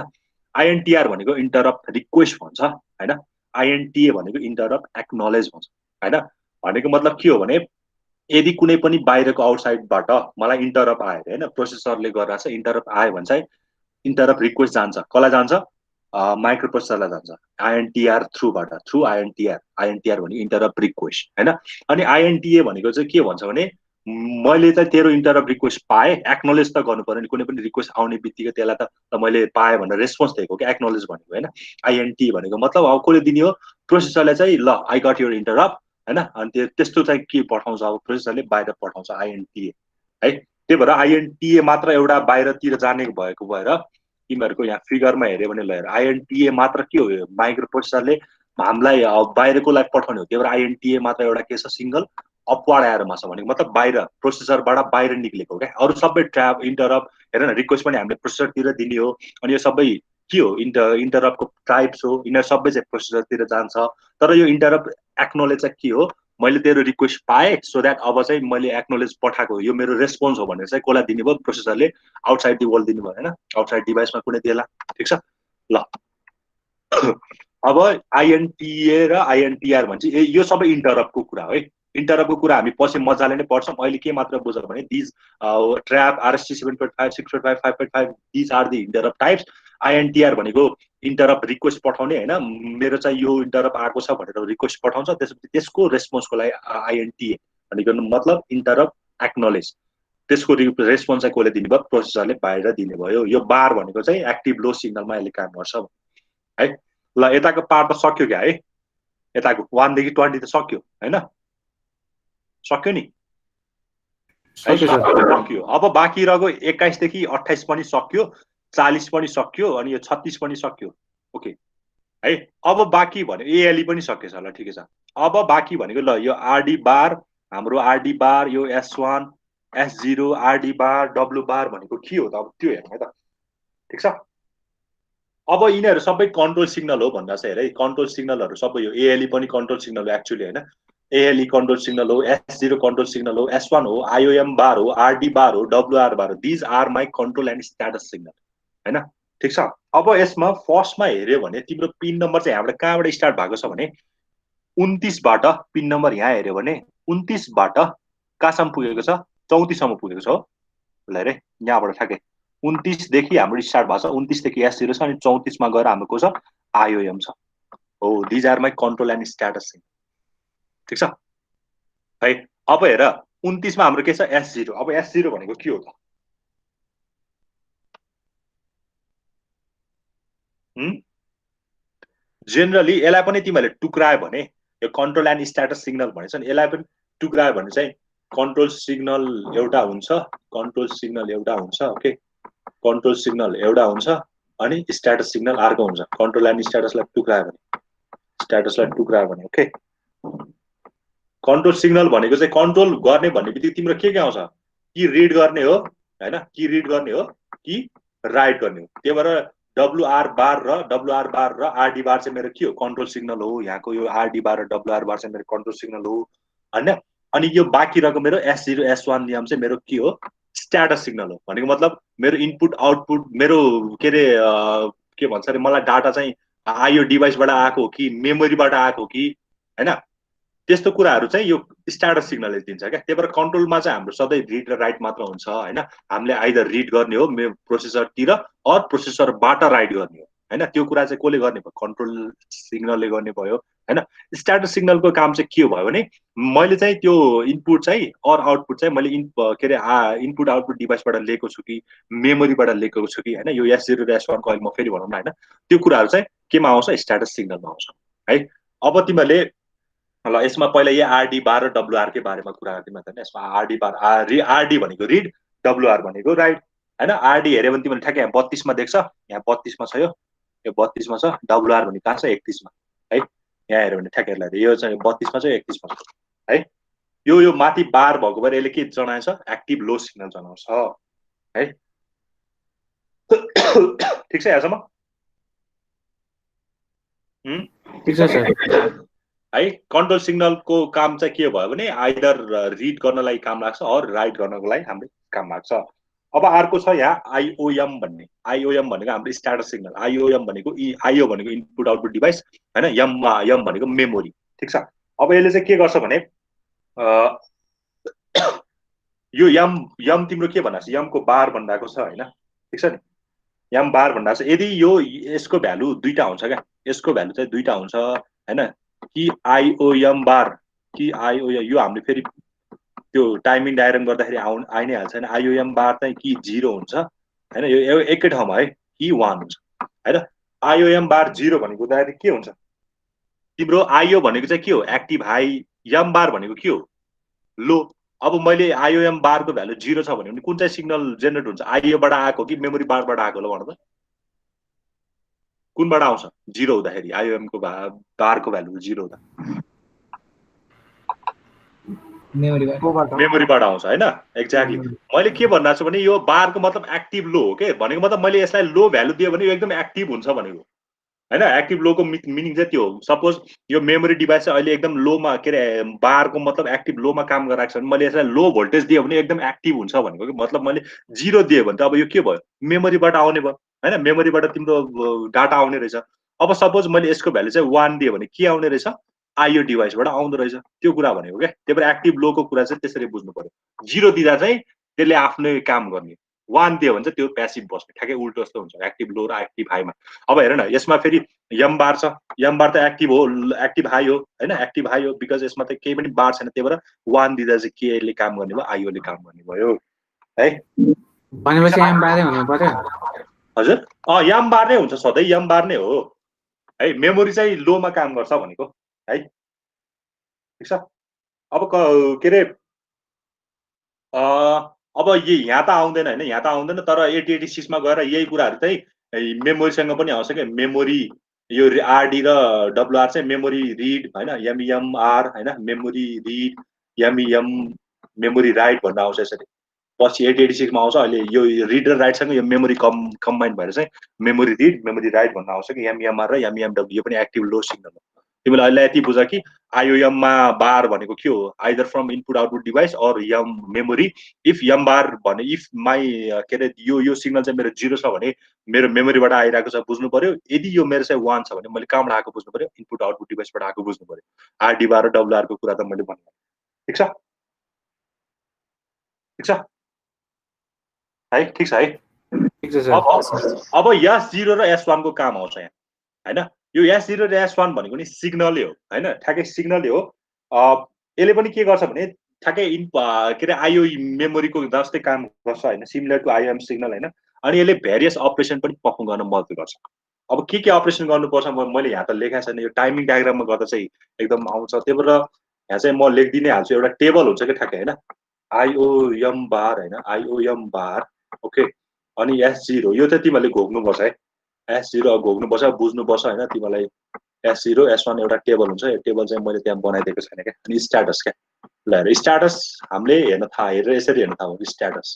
आईएनटीआर भनेको इन्टरप्ट रिक्वेस्ट भन्छ हैन आईएनटीए भनेको इन्टरप्ट एक्नोलेज भन्छ हैन भनेको मतलब के हो भने यदि कुनै पनि बाहिरको आउटसाइडबाट मलाई इन्टरप्ट आयो हैन प्रोसेसरले गरिरहेछ इन्टरप्ट आयो भने चाहिँ इन्टरप्ट रिक्वेस्ट जान्छ कसलाई जान्छ माइक्रो प्रोसेसरलाई जान्छ आईएनटीआर थ्रु आईएनटीआर भनेको इन्टरप्ट रिक्वेस्ट हैन अनि आईएनटीए भनेको चाहिँ के भन्छ भने मैले चाहिँ तेरो इन्टरप्ट रिक्वेस्ट पाएँ एक्नोलेज त गर्नु पर्यो नि कुनै पनि रिक्वेस्ट आउने बित्तिकै त्यसलाई त मैले पाएँ भनेर रेस्पोन्स दिएको कि एक्नोलेज भनेको हैन आईएनटी भनेको मतलब अब कसले दिने हो प्रोसेसरले चाहिँ ल आई गट योर इन्टरप्ट हैन अनि त्यस्तो चाहिँ के पठाउँछ अब प्रोसेसरले बाहिर पठाउँछ आईएनटीए है त्यही भएर आईएनटीए मात्र एउटा बाहिरतिर जाने भएको भएर तिमीहरूको यहाँ फिगरमा हेऱ्यो भने ल आईएनटीए मात्र के हो माइक्रो प्रोसेसरले हामीलाई बाहिरकोलाई पठाउने हो त्यही भएर आईएनटीए मात्र एउटा के छ सिंगल अपवार्ड एरोमा छ भनेको मतलब बाहिर प्रोसेसरबाट बाहिर निक्लेको क्या अरू सबै ट्र्याप इन्टरप्ट हेर न रिक्वेस्ट पनि हामीले प्रोसेसरतिर दिने हो अनि यो सबै के हो इन्टरप्टको टाइप्स हो यिनीहरू सबै चाहिँ प्रोसेसरतिर जान्छ तर यो इन्टरप्ट एक्नोलेज चाहिँ के हो मैले तेरो रिक्वेस्ट पाएँ सो द्याट अब चाहिँ मैले एक्नोलेज पठाएको यो मेरो रेस्पोन्स हो भनेर चाहिँ कसलाई दिने भयो प्रोसेसरले आउटसाइड दि वर्ल्ड दिनु भयो होइन आउटसाइड डिभाइसमा कुनै दिएला ठिक छ ल अब आईएनटीए र आईएनटीआर भन्छ यो सबै इन्टरप्टको कुरा हो है इन्टरप्टको कुरा हामी पछि मजाले नै पढ्छौँ अहिले के मात्र बुझ भने these trap RST 7.5 6.5 5.5 these are the interrupt types INTR भनेको इन्टरप्ट रिक्वेस्ट पठाउने हैन मेरो चाहिँ यो इन्टरप्ट आएको छ भनेर रिक्वेस्ट पठाउँछ त्यसपछि त्यसको रेस्पोन्सको लागि आईएनटीए भनेको मतलब इन्टरप्ट एक्नोलेज त्यसको रेस्पोन्स चाहिँ कसले दिने भयो प्रोसेसरले बाहिर दिने भयो यो बार भनेको चाहिँ एक्टिभ लो सिग्नलमा यसले काम गर्छ है ल यताको पार्ट त सक्यो क्या है यताको 1 देखि 20 त सक्यो हैन सक्यो नि सक्यो अब बाँकी रहेको 21 देखि 28 पनि सक्यो 40 पनि सक्यो अनि यो 36 पनि सक्यो ओके है अब बाँकी भने एएलई पनि सकेछ ल ठिकै छ अब बाँकी भनेको ल यो आरडी बार हाम्रो आरडी बार यो S1 S0 आरडी बार डब्लु बार भनेको के हो त अब त्यो हेर्नु है त ठिक छ अब यिनीहरू सबै कन्ट्रोल सिग्नल हो भन्दा चाहिँ हेर कन्ट्रोल सिग्नलहरू सबै यो एएलई पनि कन्ट्रोल सिग्नल हो एक्चुअली हैन एएलई कन्ट्रोल सिग्नल हो S0 कन्ट्रोल सिग्नल हो S1 हो आईओएम बार हो आरडी बार हो डब्लुआर बार हो these are my control and status signal हैन ठिक छ अब यसमा फर्स्टमा हेर्यो भने तिम्रो पिन नम्बर चाहिँ यहाँबाट कहाँबाट स्टार्ट भएको छ भने 29 बाट पिन नम्बर यहाँ हेर्यो भने 29 बाट कहाँसम्म पुगेको छ 34 सम्म पुगेको छ हो ल हेरे यहाँबाट ठ्याक्कै 29 देखि हाम्रो स्टार्ट भएको छ 29 देखि S0 छ अनि 34 मा गएर हाम्रो को छ आईओएम छ हो these are my control and status ठिक छ है अब हेर 29 मा हाम्रो के छ S0 अब S0 भनेको के हो त जेनरली यसलाई पनि तिमीले टुक्रायो भने यो कन्ट्रोल एन्ड स्ट्याटस सिग्नल भनेछ नि यसलाई पनि टुक्रायो भने चाहिँ कन्ट्रोल सिग्नल एउटा हुन्छ ओके कन्ट्रोल सिग्नल एउटा हुन्छ अनि स्ट्याटस सिग्नल अर्को हुन्छ कन्ट्रोल एन्ड स्ट्याटसलाई टुक्रायो भने ओके कन्ट्रोल सिग्नल भनेको चाहिँ कन्ट्रोल गर्ने भन्ने बित्तिकै तिम्रो के आउँछ कि रिड गर्ने हो हैन कि रिड गर्ने हो कि राइट गर्ने हो त्यही भएर डब्लुआर बार र आरडी बार चाहिँ मेरो के हो कन्ट्रोल सिग्नल हो यहाँको यो आरडी बार र डब्लुआर बार चाहिँ मेरो कन्ट्रोल सिग्नल हो हैन अनि यो बाँकी रहेको मेरो S0 S1 नियम चाहिँ मेरो के हो स्ट्याटस सिग्नल हो भनेको मतलब मेरो इनपुट आउटपुट मेरो के भन्छ अरे मलाई डाटा चाहिँ आयो डिभाइसबाट आएको हो कि मेमोरीबाट आएको हो कि हैन त्यस्तो कुराहरू चाहिँ यो स्ट्याटस सिग्नलले दिन्छ क्या। त्यही भएर कन्ट्रोलमा चाहिँ हाम्रो सधैँ रिड र राइट मात्र हुन्छ होइन। हामीले आइदर रिड गर्ने हो प्रोसेसरतिर अर प्रोसेसरबाट राइट गर्ने हो होइन। त्यो कुरा चाहिँ कसले गर्ने भयो? कन्ट्रोल सिग्नलले गर्ने भयो होइन। स्ट्याटस सिग्नलको काम चाहिँ के भयो भने मैले चाहिँ त्यो इनपुट चाहिँ अर आउटपुट चाहिँ मैले के अरे इनपुट आउटपुट डिभाइसबाट लिएको छु कि मेमोरीबाट लिएको छु कि होइन। यो S0 र S1 को अहिले म फेरि भनौँ न होइन। त्यो कुराहरू चाहिँ केमा आउँछ? स्ट्याटस सिग्नलमा आउँछ है। अब तिमीहरूले ल यसमा पहिला यो आरडी बार र डब्लुआर के बारेमा कुरा गर्थ्यौँ त। यसमा आरडी बार आरडी भनेको रिड, डब्लुआर भनेको राइट होइन। आरडी हेऱ्यो भने तिमीले ठ्याक्कै यहाँ 32मा देख्छ, यहाँ 32मा छ, यो 32मा छ। डब्लुआर भने कहाँ छ? 31मा है। यहाँ हेऱ्यो भने ठ्याक्कै हेर्ला यो चाहिँ 32मा छ, 31मा छ है। यो माथि बार भएको भएर यसले के जनाएछ? एक्टिभ लो सिग्नल जनाउँछ है। ठिक छ यहाँसम्म? ठिक छ सर है। कन्ट्रोल सिग्नलको काम चाहिँ के भयो भने आइदर रिड गर्नलाई काम लाग्छ अर राइट गर्नको लागि हाम्रो काम लाग्छ। अब अर्को छ यहाँ आइओएम भन्ने। आइओएम भनेको हाम्रो स्ट्याटस सिग्नल। आइओएम भनेको आइओ भनेको इनपुट आउटपुट डिभाइस होइन। एम भनेको मेमोरी। ठिक छ। अब यसले चाहिँ के गर्छ भने यो यम तिम्रो के भन्दा छ? यमको बार भन्दाको छ होइन। ठिक छ नि। यम बार भन्दा छ। यदि यो यसको भ्यालु दुईटा हुन्छ क्या। यसको भ्यालु चाहिँ दुईटा हुन्छ होइन। कि आइओएम बार कि आइओएम, यो हामीले फेरि त्यो टाइमिङ डायग्राम गर्दाखेरि आइ नै हाल्छ होइन। आइओएम बार चाहिँ कि 0 हुन्छ होइन। यो एकै ठाउँमा है कि 1 हुन्छ होइन। आइओएम बार 0 भनेको दाइरेक्ट के हुन्छ? तिम्रो आइओ भनेको चाहिँ के हो? Active high. एम बार भनेको के हो? लो। अब मैले आइओएम बारको भ्यालु 0 छ भने कुन चाहिँ सिग्नल जेनेरेट हुन्छ? आइओबाट आएको कि मेमोरी बारबाट आएको? ल भन त, कुनबाट आउँछ 0 हुँदाखेरि? आइओएमको बारको भ्यालु 0 हुँदा मेमोरीबाट आउँछ होइन। एक्ज्याक्टली। मैले के भन्दा छु भने यो बारको मतलब एक्टिभ लो हो के भनेको मतलब मैले यसलाई लो भ्यालु दियो भने यो एकदम एक्टिभ हुन्छ भनेको होइन। एक्टिभ लोको मिनिङ चाहिँ त्यो हो। सपोज यो मेमोरी डिभाइस चाहिँ अहिले एकदम लोमा के अरे बारको मतलब एक्टिभ लोमा काम गरिरहेको छ भने मैले यसलाई लो भोल्टेज दियो भने एकदम एक्टिभ हुन्छ भनेको कि मतलब मैले 0 दिएँ भने त अब यो के भयो? मेमोरीबाट आउने भयो होइन। मेमोरीबाट तिम्रो डाटा आउने रहेछ। अब सपोज मैले यसको भ्यालु चाहिँ 1 दिएँ भने के आउने रहेछ? आइओ डिभाइसबाट आउँदो रहेछ। त्यो कुरा भनेको क्या। त्यही भएर एक्टिभ लोको कुरा चाहिँ त्यसरी बुझ्नु पर्यो। 0 दिँदा चाहिँ त्यसले आफ्नै काम गर्ने, 1 दियो भने चाहिँ त्यो प्यासिभ बस्ने। ठ्याक्कै उल्टो जस्तो हुन्छ एक्टिभ लो र एक्टिभ हाईमा। अब हेर न यसमा फेरि यम बार छ। यम बार त एक्टिभ हो, एक्टिभ हाई हो होइन। एक्टिभ हाई हो बिकज यसमा त केही पनि बार छैन। त्यही भएर 1 दिँदा चाहिँ केले काम गर्ने भयो? आइओले काम गर्ने भयो है। भनेपछि एम बारै हुनु पर्यो। हजुर यम बार नै हुन्छ सधैँ। यम बार नै हो है। मेमोरी चाहिँ लोमा काम गर्छ भनेको है। ठिक छ। अब के अरे अब यहाँ त आउँदैन होइन। यहाँ त आउँदैन तर 8086 मा गएर यही कुराहरू चाहिँ मेमोरीसँग पनि आउँछ क्या। मेमोरी यो आरडी र डब्लुआर चाहिँ मेमोरी रिड होइन। एमइएमआर होइन। मेमोरी रिड एमइएम मेमोरी राइट भन्दा आउँछ यसरी। पछि 8086 मा आउँछ। अहिले यो रिड र राइटसँग यो मेमोरी कम्बाइन भएर चाहिँ मेमोरी रिड मेमोरी राइट भन्दा आउँछ कि एमइएमआर र एमइएमडब्ल्यू। यो पनि एक्टिभ लो सिग्नल हो। तिमीलाई अहिले यति बुझ कि आइओएममा बार भनेको के हो? Either from input output device or M memory. If M bar भने इफ माई के अरे यो सिग्नल चाहिँ मेरो 0 छ भने मेरो मेमोरीबाट आइरहेको छ बुझ्नु पर्यो। यदि यो मेरो चाहिँ 1 छ भने मैले कहाँबाट आएको बुझ्नु पर्यो? इनपुट आउटपुट डिभाइसबाट आएको बुझ्नु पर्यो। आरडी बार र डब्लुआरको कुरा त मैले भने। ठिक छ। ठिक छ है। ठिक छ है। ठिक छ सर। अब S0 र S1 को काम आउँछ यहाँ होइन। यो S0 र S1 भनेको नि सिग्नलै हो होइन। ठ्याक्कै सिग्नलै हो। यसले पनि के गर्छ भने ठ्याक्कै के अरे आइओ मेमोरीको जस्तै काम गर्छ होइन। सिमिलर टु आइओएम सिग्नल होइन। अनि यसले भेरियस अपरेसन पनि पर्फर्म गर्न मद्दत गर्छ। अब के अपरेसन गर्नुपर्छ मैले यहाँ त लेखेको छैन। यो टाइमिङ डायग्राममा गर्दा चाहिँ एकदम आउँछ। त्यही भएर यहाँ चाहिँ म लेखिदिइ नै हाल्छु। एउटा टेबल हुन्छ कि ठ्याक्कै होइन। आइओएम बार होइन। आइओएम बार ओके। अनि S0 यो चाहिँ तिमीहरूले घोक्नुपर्छ है। S0 घोक्नुपर्छ बुझ्नुपर्छ होइन। तिमीलाई S0 S1 एउटा टेबल हुन्छ। यो टेबल चाहिँ मैले त्यहाँ बनाइदिएको छैन क्या। अनि स्ट्याटस क्या। ल हेर स्ट्याटस हामीले हेरेर यसरी हेर्न थाहा हुन्छ स्ट्याटस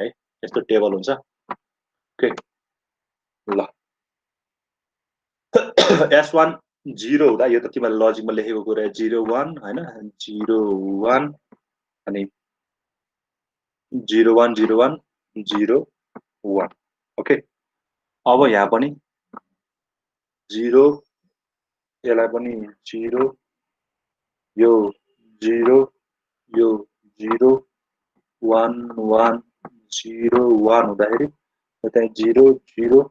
है। यस्तो टेबल हुन्छ ओके। ल S1 0 हुँदा यो त तिमीहरूले लजिकमा लेखेको कुरा 0 1 होइन। 0 1 अनि 0 1 0 1 0 1 ओके। अब यहाँ पनि 0 यसलाई पनि 0 यो 0 यो 0 1 1 0 1 हुँदाखेरि त्यहाँ 0 0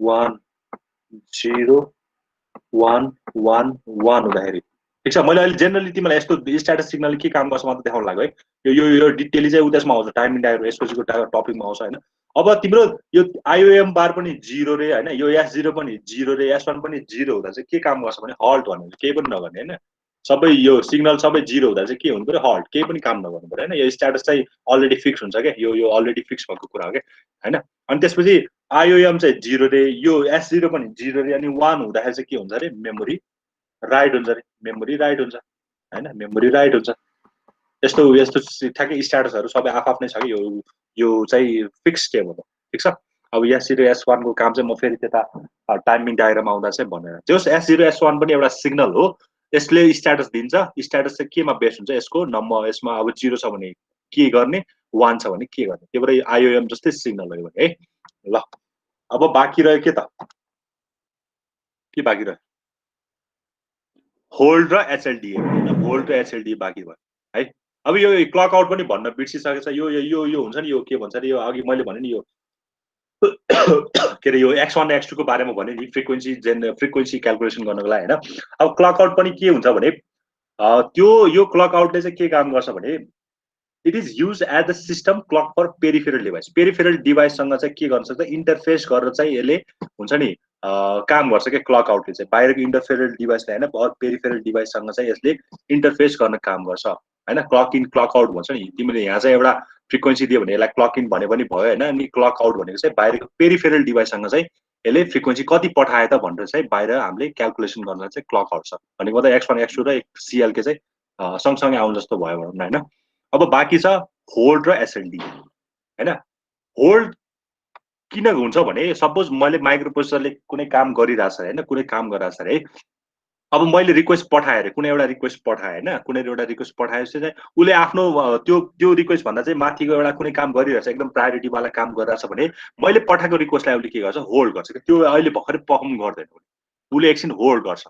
1 0 1 1 1 हुँदाखेरि ठिक छ। मैले अहिले जेनरली तिमीलाई यस्तो स्ट्याटस सिग्नल के काम गर्छ मात्र देखाउन लाग्यो है। यो डिटेली चाहिँ उदेशमा आउँछ, टाइमिङ डायग्राम यसपछिको टपिकमा आउँछ होइन। अब तिम्रो यो आइओएम बार पनि 0 रे होइन, यो S0 पनि 0 रे S1 पनि 0 हुँदा चाहिँ के काम गर्छ भने हल्ट भन्ने, केही पनि नगर्ने होइन। सबै यो सिग्नल सबै 0 हुँदा चाहिँ के हुनु पर्यो, हल्ट, केही पनि काम नगर्नु पर्यो होइन। यो स्ट्याटस चाहिँ अलरेडी फिक्स हुन्छ क्या, यो अलरेडी फिक्स भएको कुरा हो क्या होइन। अनि त्यसपछि आइओएम चाहिँ 0 रे, यो S0 पनि 0 रे, अनि 1 हुँदाखेरि चाहिँ के हुन्छ अरे मेमोरी राइट हुन्छ अरे, मेमोरी राइट हुन्छ होइन, मेमोरी राइट हुन्छ। यस्तो यस्तो ठ्याक्कै स्ट्याटसहरू सबै आफ्नै छ कि यो चाहिँ फिक्स स्टेप हो, ठिक छ। अब S0 S1 को काम चाहिँ म फेरि त्यता टाइमिङ डायग्राम आउँदा चाहिँ भनेर जस S0 S1 पनि एउटा सिग्नल हो, यसले स्ट्याटस दिन्छ। स्ट्याटस चाहिँ केमा बेस्ड हुन्छ, यसको नम्बर, यसमा अब 0 छ भने के गर्ने, 1 छ भने के गर्ने, त्यही भएर आइओएम जस्तै सिग्नल हो है। ल अब बाँकी रह्यो के त, के बाँकी रह्यो, होल्ड र एचएलडिए, होल्ड र एचएलडिए बाँकी भयो है। अब यो क्लक आउट पनि भन्न बिर्सिसकेको छ। यो हुन्छ नि, यो के भन्छ अरे, यो अघि मैले भने नि यो के अरे यो X1 X2 को बारेमा भने नि, फ्रिक्वेन्सी क्यालकुलेसन गर्नको लागि होइन। अब क्लक आउट पनि के हुन्छ भने त्यो यो क्लक आउटले चाहिँ के काम गर्छ भने it is use as the system clock for peripheral device. Peripheral डिभाइससँग चाहिँ के गर्न सक्छ, इन्टरफेस गरेर चाहिँ यसले हुन्छ नि काम गर्छ क्या क्लक आउटले चाहिँ। बाहिरको इन्टरफेरल डिभाइसले होइन, पेरिफेरल डिभाइससँग चाहिँ यसले इन्टरफेस गर्न काम गर्छ होइन। क्लक इन क्लक आउट भन्छ नि, तिमीले यहाँ चाहिँ एउटा फ्रिक्वेन्सी दियो भने यसलाई क्लक इन भने पनि भयो होइन। अनि क्लक आउट भनेको चाहिँ बाहिरको पेरिफेरल डिभाइससँग चाहिँ यसले फ्रिक्वेन्सी कति पठाए त भनेर चाहिँ बाहिर हामीले क्यालकुलेसन गर्न चाहिँ क्लक आउट छ भनेको त। X1 X2 र सिएलके चाहिँ सँगसँगै आउनु जस्तो भयो भनौँ न होइन। अब बाँकी छ होल्ड र एसएलडी होइन। होल्ड किन हुन्छ भने सपोज मैले माइक्रो प्रोसेसरले कुनै काम गरिरहेछ होइन, कुनै काम गरिरहेछ अरे, अब मैले रिक्वेस्ट पठाएँ अरे, कुनै एउटा रिक्वेस्ट पठाएँ होइन, कुनै एउटा रिक्वेस्ट पठाएपछि चाहिँ उसले आफ्नो त्यो रिक्वेस्ट भन्दा चाहिँ माथिको एउटा कुनै काम गरिरहेछ, एकदम प्रायोरिटीवाला काम गरिरहेछ भने मैले पठाएको रिक्वेस्टलाई उसले के गर्छ, होल्ड गर्छ कि त्यो अहिले भर्खरै पर्फर्म गर्दैन, उसले एकछिन होल्ड गर्छ।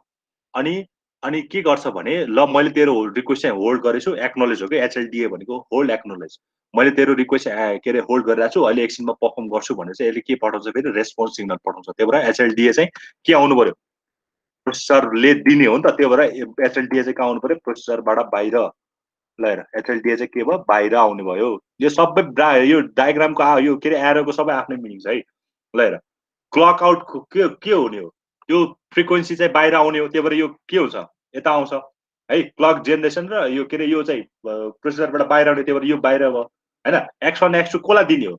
अनि अनि के गर्छ भने ल मैले तेरो रिक्वेस्ट चाहिँ होल्ड गरेछु, एक्नोलेज हो कि एचएलडिए भनेको, होल्ड एक्नोलेज। मैले तेरो रिक्वेस्ट के अरे होल्ड गरिरहेको छु, अहिले एकछिनमा पर्फर्म गर्छु भनेर चाहिँ यसले के पठाउँछ फेरि, रेस्पोन्स सिग्नल पठाउँछ। त्यही भएर एचएलडिए चाहिँ के आउनु पर्यो, प्रोसेसरले दिने हो नि त। त्यही भएर एचएलडिए चाहिँ कहाँ आउनु पर्यो, प्रोसेसरबाट बाहिर। ल हेर, एचएलडिए चाहिँ के भयो, बाहिर आउने भयो। यो सबै यो डायग्रामको यो के अरे एरोको सबै आफ्नै मिनिङ छ है। ल हेर, क्लक आउट के हुने हो, यो फ्रिक्वेन्सी चाहिँ बाहिर आउने हो। त्यही भएर यो के हुन्छ, यता आउँछ है, क्लक जेनेरेसन र यो के अरे यो चाहिँ प्रोसेसरबाट बाहिर आउने, त्यही भएर यो बाहिर भयो होइन। X1 X2 कसलाई दिने हो,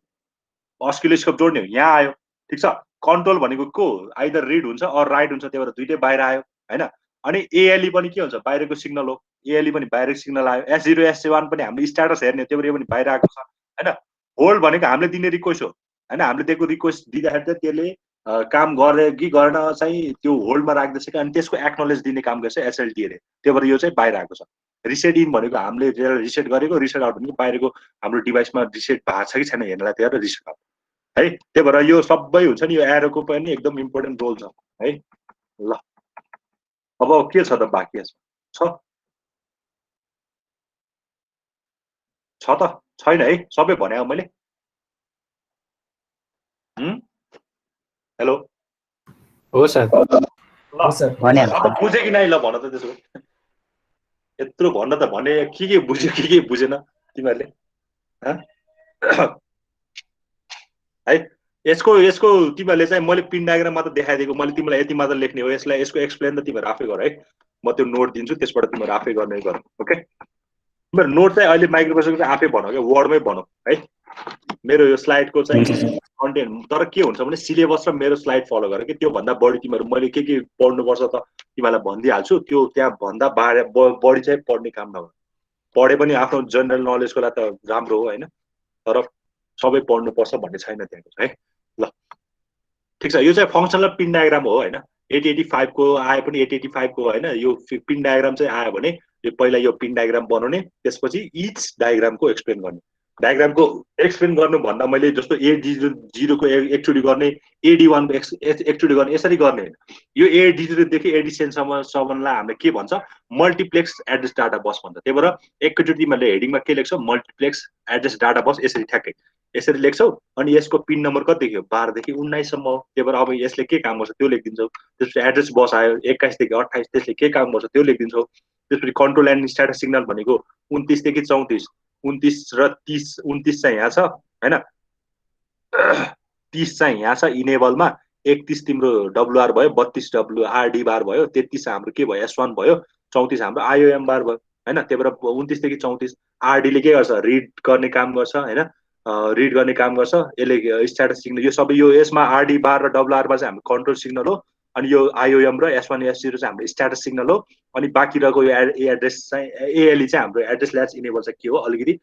अस्किलोस्कोप जोड्ने हो, यहाँ आयो, ठिक छ। कन्ट्रोल भनेको को आइदर रिड हुन्छ अर राइट हुन्छ, त्यही भएर दुइटै बाहिर आयो होइन। अनि एएलई पनि के हुन्छ, बाहिरको सिग्नल हो, एएलई पनि बाहिरको सिग्नल आयो। S0 S1 पनि हामीले स्ट्याटस हेर्ने, त्यही भएर यो पनि बाहिर आएको छ होइन। होल्ड भनेको हामीले दिने रिक्वेस्ट हो होइन, हामीले दिएको रिक्वेस्ट दिँदाखेरि चाहिँ त्यसले काम गरे कि गर्न चाहिँ त्यो होल्डमा राख्दैछ कि, अनि त्यसको एक्नोलेज दिने काम गर्छ एचएलडिएले। त्यही भएर यो चाहिँ बाहिर आएको छ। रिसेट इन भनेको हामीले रिसेट गरेको, रिसेट आउट भनेको बाहिरको हाम्रो डिभाइसमा रिसेट भएको छ कि छैन हेर्नलाई, त्यही भएर रिसेट आउट है। त्यही भएर यो सबै हुन्छ नि, यो एरोको पनि एकदम इम्पोर्टेन्ट रोल छ है। ल अब के छ त बाँकी, छ छ त छैन है, सबै भने मैले। हेलो, हो सर। ल भने अब बुझ्यो कि नै, ल भन त त्यसो भए। यत्रो भन्न त भने, के बुझ्यो के बुझेन तिमीहरूले है। यसको यसको तिमीहरूले चाहिँ मैले पिन डायग्राम मात्र देखाइदिएको, मैले तिमीलाई यति मात्र लेख्ने हो। यसलाई यसको एक्सप्लेन त तिमीहरू आफै गर है, म त्यो नोट दिन्छु, त्यसबाट तिमीहरू आफै गर्ने गर। ओके, तिमीहरू नोट चाहिँ अहिले माइक्रोप्रोसेसरको चाहिँ आफै भनौ क्या, वर्डमै भनौ है। मेरो यो स्लाइडको चाहिँ कन्टेन्ट तर के हुन्छ भने सिलेबस र मेरो स्लाइड फलो गर कि, त्योभन्दा बढी तिमीहरू मैले के पढ्नुपर्छ त तिमीलाई भनिदिइहाल्छु, त्यो त्यहाँ भन्दा बढी चाहिँ पढ्ने काम नगर। पढे पनि आफ्नो जनरल नलेजको लागि त राम्रो हो होइन, तर सबै पढ्नुपर्छ भन्ने छैन त्यहाँको है। ल ठिक छ, यो चाहिँ फङ्सनल पिन डायग्राम हो होइन। 8085 को आए पनि 8085 को होइन, यो पिन डायग्राम चाहिँ आयो भने यो पहिला यो पिन डायग्राम बनाउने, त्यसपछि इच डायग्रामको एक्सप्लेन गर्ने। डायग्रामको एक्सप्लेन गर्नुभन्दा मैले जस्तो A0 को एकचोटि गर्ने AD1 को एकचोटि गर्ने यसरी गर्ने होइन। यो A0 देखि AD7सम्मलाई हामीले के भन्छ मल्टिप्लेक्स एड्रेस डाटा बस भन्छ। त्यही भएर एकैचोटि तिमीहरूले हेडिङमा के लेख्छौ मल्टिप्लेक्स एड्रेस डाटा बस यसरी ठ्याक्कै यसरी लेख्छौ अनि यसको पिन नम्बर कति देखियो 12 देखि 19 सम्म हो। त्यही भएर अब यसले के काम गर्छ त्यो लेखिदिन्छौ। त्यसपछि एड्रेस बस आयो 21 देखि 28 त्यसले के काम गर्छ त्यो लेखिदिन्छौ। त्यसपछि कन्ट्रोल एन्ड स्ट्याटस सिग्नल भनेको 29 देखि 34 29 र 30 29 चाहिँ यहाँ छ हैन 30 चाहिँ यहाँ छ इनेबलमा 31 तिम्रो WR भयो 32 WRD बार भयो 33 हाम्रो के भयो S1 भयो 34 हाम्रो IOM बार भयो हैन। त्यही भएर 29 देखि 34 RD ले के गर्छ रिड गर्ने काम गर्छ हैन रिड गर्ने काम गर्छ। यसले स्ट्याटस सिग्नल यो सबै यो यसमा RD बार र WR बार चाहिँ हाम्रो कन्ट्रोल सिग्नल हो अनि यो IOM र S1 S0 चाहिँ हाम्रो स्ट्याटस सिग्नल हो अनि बाँकी रहेको यो एड्रेस चाहिँ ALE चाहिँ हाम्रो एड्रेस ल्याच इनेबल चाहिँ के हो अलिकति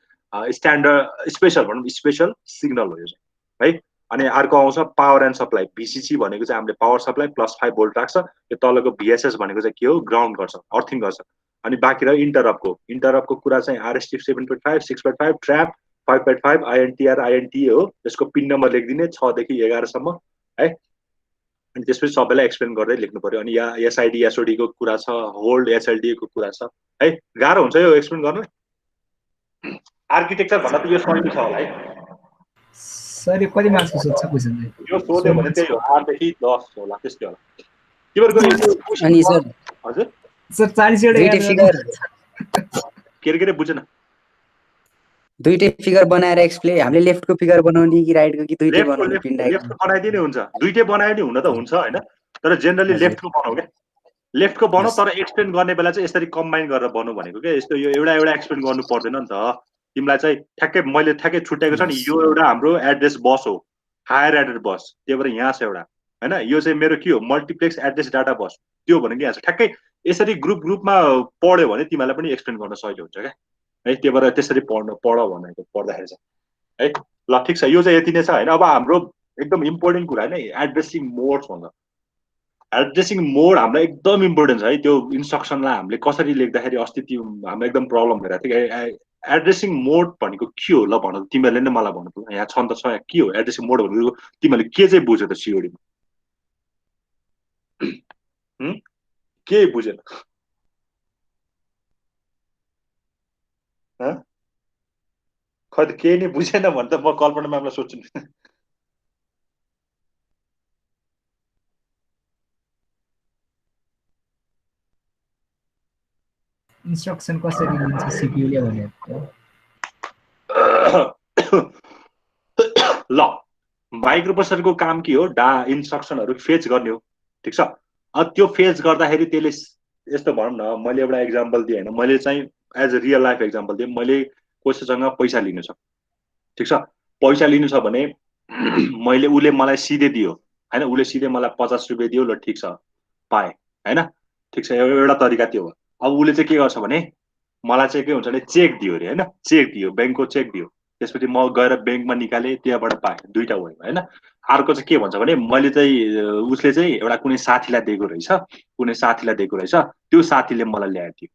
स्ट्यान्डर्ड स्पेशल भनौँ स्पेशल सिग्नल हो यो चाहिँ है। अनि अर्को आउँछ पावर एन्ड सप्लाई VCC भनेको चाहिँ हामीले पावर सप्लाई +5 भोल्ट राख्छ। यो तलको VSS भनेको चाहिँ के हो ग्राउन्ड गर्छ अर्थिङ गर्छ। अनि बाँकी रह्यो इन्टरप्टको कुरा चाहिँ RST 7.5 6.5 ट्र्याप 5.5 INTR INTA हो। यसको पिन नम्बर लेखिदिने 6 देखि 11 सम्म है। अनि त्यसपछि सबैलाई एक्सप्लेन गर्दै लेख्नु पर्यो। अनि यहाँ SID SOD को कुरा छ होल्ड SLD को कुरा छ है। गाह्रो हुन्छ यो एक्सप्लेन गर्नु आर्किटेक्चर भन्दा त यो सजिलो छ होला है। सर यो कति मार्क्सको सोध्छ क्वेशन चाहिँ यो सोध्यो भने त्यही हो 8 देखि 10 होला त्यस्तै होला। तिमीहरुको अनि सर हजुर सर 40 वटा दुईटै फिगर के रे बुझेन दुईटै फिगर बनाएर एक्सप्लेन हामीले लेफ्टको फिगर बनाउने कि राइटको कि दुईटै बनाउने पिन लेफ्ट डायग्राम बनाइदिने हुन्छ दुईटै बनाए नि हुन त हुन्छ हैन तर जेनरली हजुर। लेफ्टको बनाऊ के लेफ्टको बनाऊ Yes. तर एक्सप्लेन गर्ने बेला चाहिँ यसरी कम्बाइन गरेर बनाऊ भनेको के यस्तो यो एउटा एक्सप्लेन गर्नु पर्दैन नि त। तिमीलाई चाहिँ ठ्याक्कै मैले ठ्याक्कै छुट्याएको छ नि यो एउटा हाम्रो एड्रेस बस हो हायर एड्रेस बस त्यही भएर यहाँ छ एउटा हैन यो चाहिँ मेरो के हो मल्टिप्लेक्स एड्रेस डाटा बस त्यो भनेको यहाँ छ ठ्याक्कै यसरी ग्रुपमा पढ्यो भने तिमीलाई पनि एक्सप्लेन गर्न सजिलो हुन्छ क्या है। त्यही भएर त्यसरी पढ भनेको पढ्दाखेरि चाहिँ है ल ठिक छ यो चाहिँ यति नै छ हैन। अब हाम्रो एकदम इम्पोर्टेन्ट कुरा हैन एड्रेसिङ मोड्स भन्छ। एड्रेसिङ मोड हामीलाई एकदम इम्पोर्टेन्ट छ है। त्यो इन्स्ट्रक्सनलाई हामीले कसरी लेख्दाखेरि अस्ति त्यो हाम्रो एकदम प्रब्लम भइरहेको थियो। एड्रेसिङ मोड भनेको के हो ल भन तिमीहरूले नै मलाई भन्नु त यहाँ छ नि त छ के हो एड्रेसिङ मोड भनेको तिमीहरूले के चाहिँ बुझ्यो त सिओडीमा के बुझेन खै त केही नै बुझेन भने त म कल्पना म्यामलाई सोध्छु नि इन्स्ट्रक्सन कसरी लिन्छ सीपीयू ले भनेको ल माइक्रोप्रोसेसरको काम के हो इन्स्ट्रक्सनहरू फेच गर्ने हो ठिक छ। त्यो फेच गर्दाखेरि त्यसले यस्तो भनौँ न मैले एउटा एक्जाम्पल दिएँ होइन मैले चाहिँ as a real life example दिएँ मैले कसैसँग पैसा लिनु छ ठिक छ पैसा लिनु छ भने मैले उसले मलाई सिधै दियो होइन उसले सिधै मलाई 50 रुपियाँ दियो ल ठिक छ पाएँ होइन ठिक छ एउटा तरिका त्यो हो। अब उसले चाहिँ के गर्छ भने मलाई चाहिँ के हुन्छ भने चेक दियो अरे होइन चेक दियो ब्याङ्कको चेक दियो त्यसपछि म गएर ब्याङ्कमा निकालेँ त्यहाँबाट पाएँ दुईटा वेमा होइन। अर्को चाहिँ के भन्छ भने मैले चाहिँ उसले चाहिँ एउटा कुनै साथीलाई दिएको रहेछ कुनै साथीलाई दिएको रहेछ त्यो साथीले मलाई ल्याएर दियो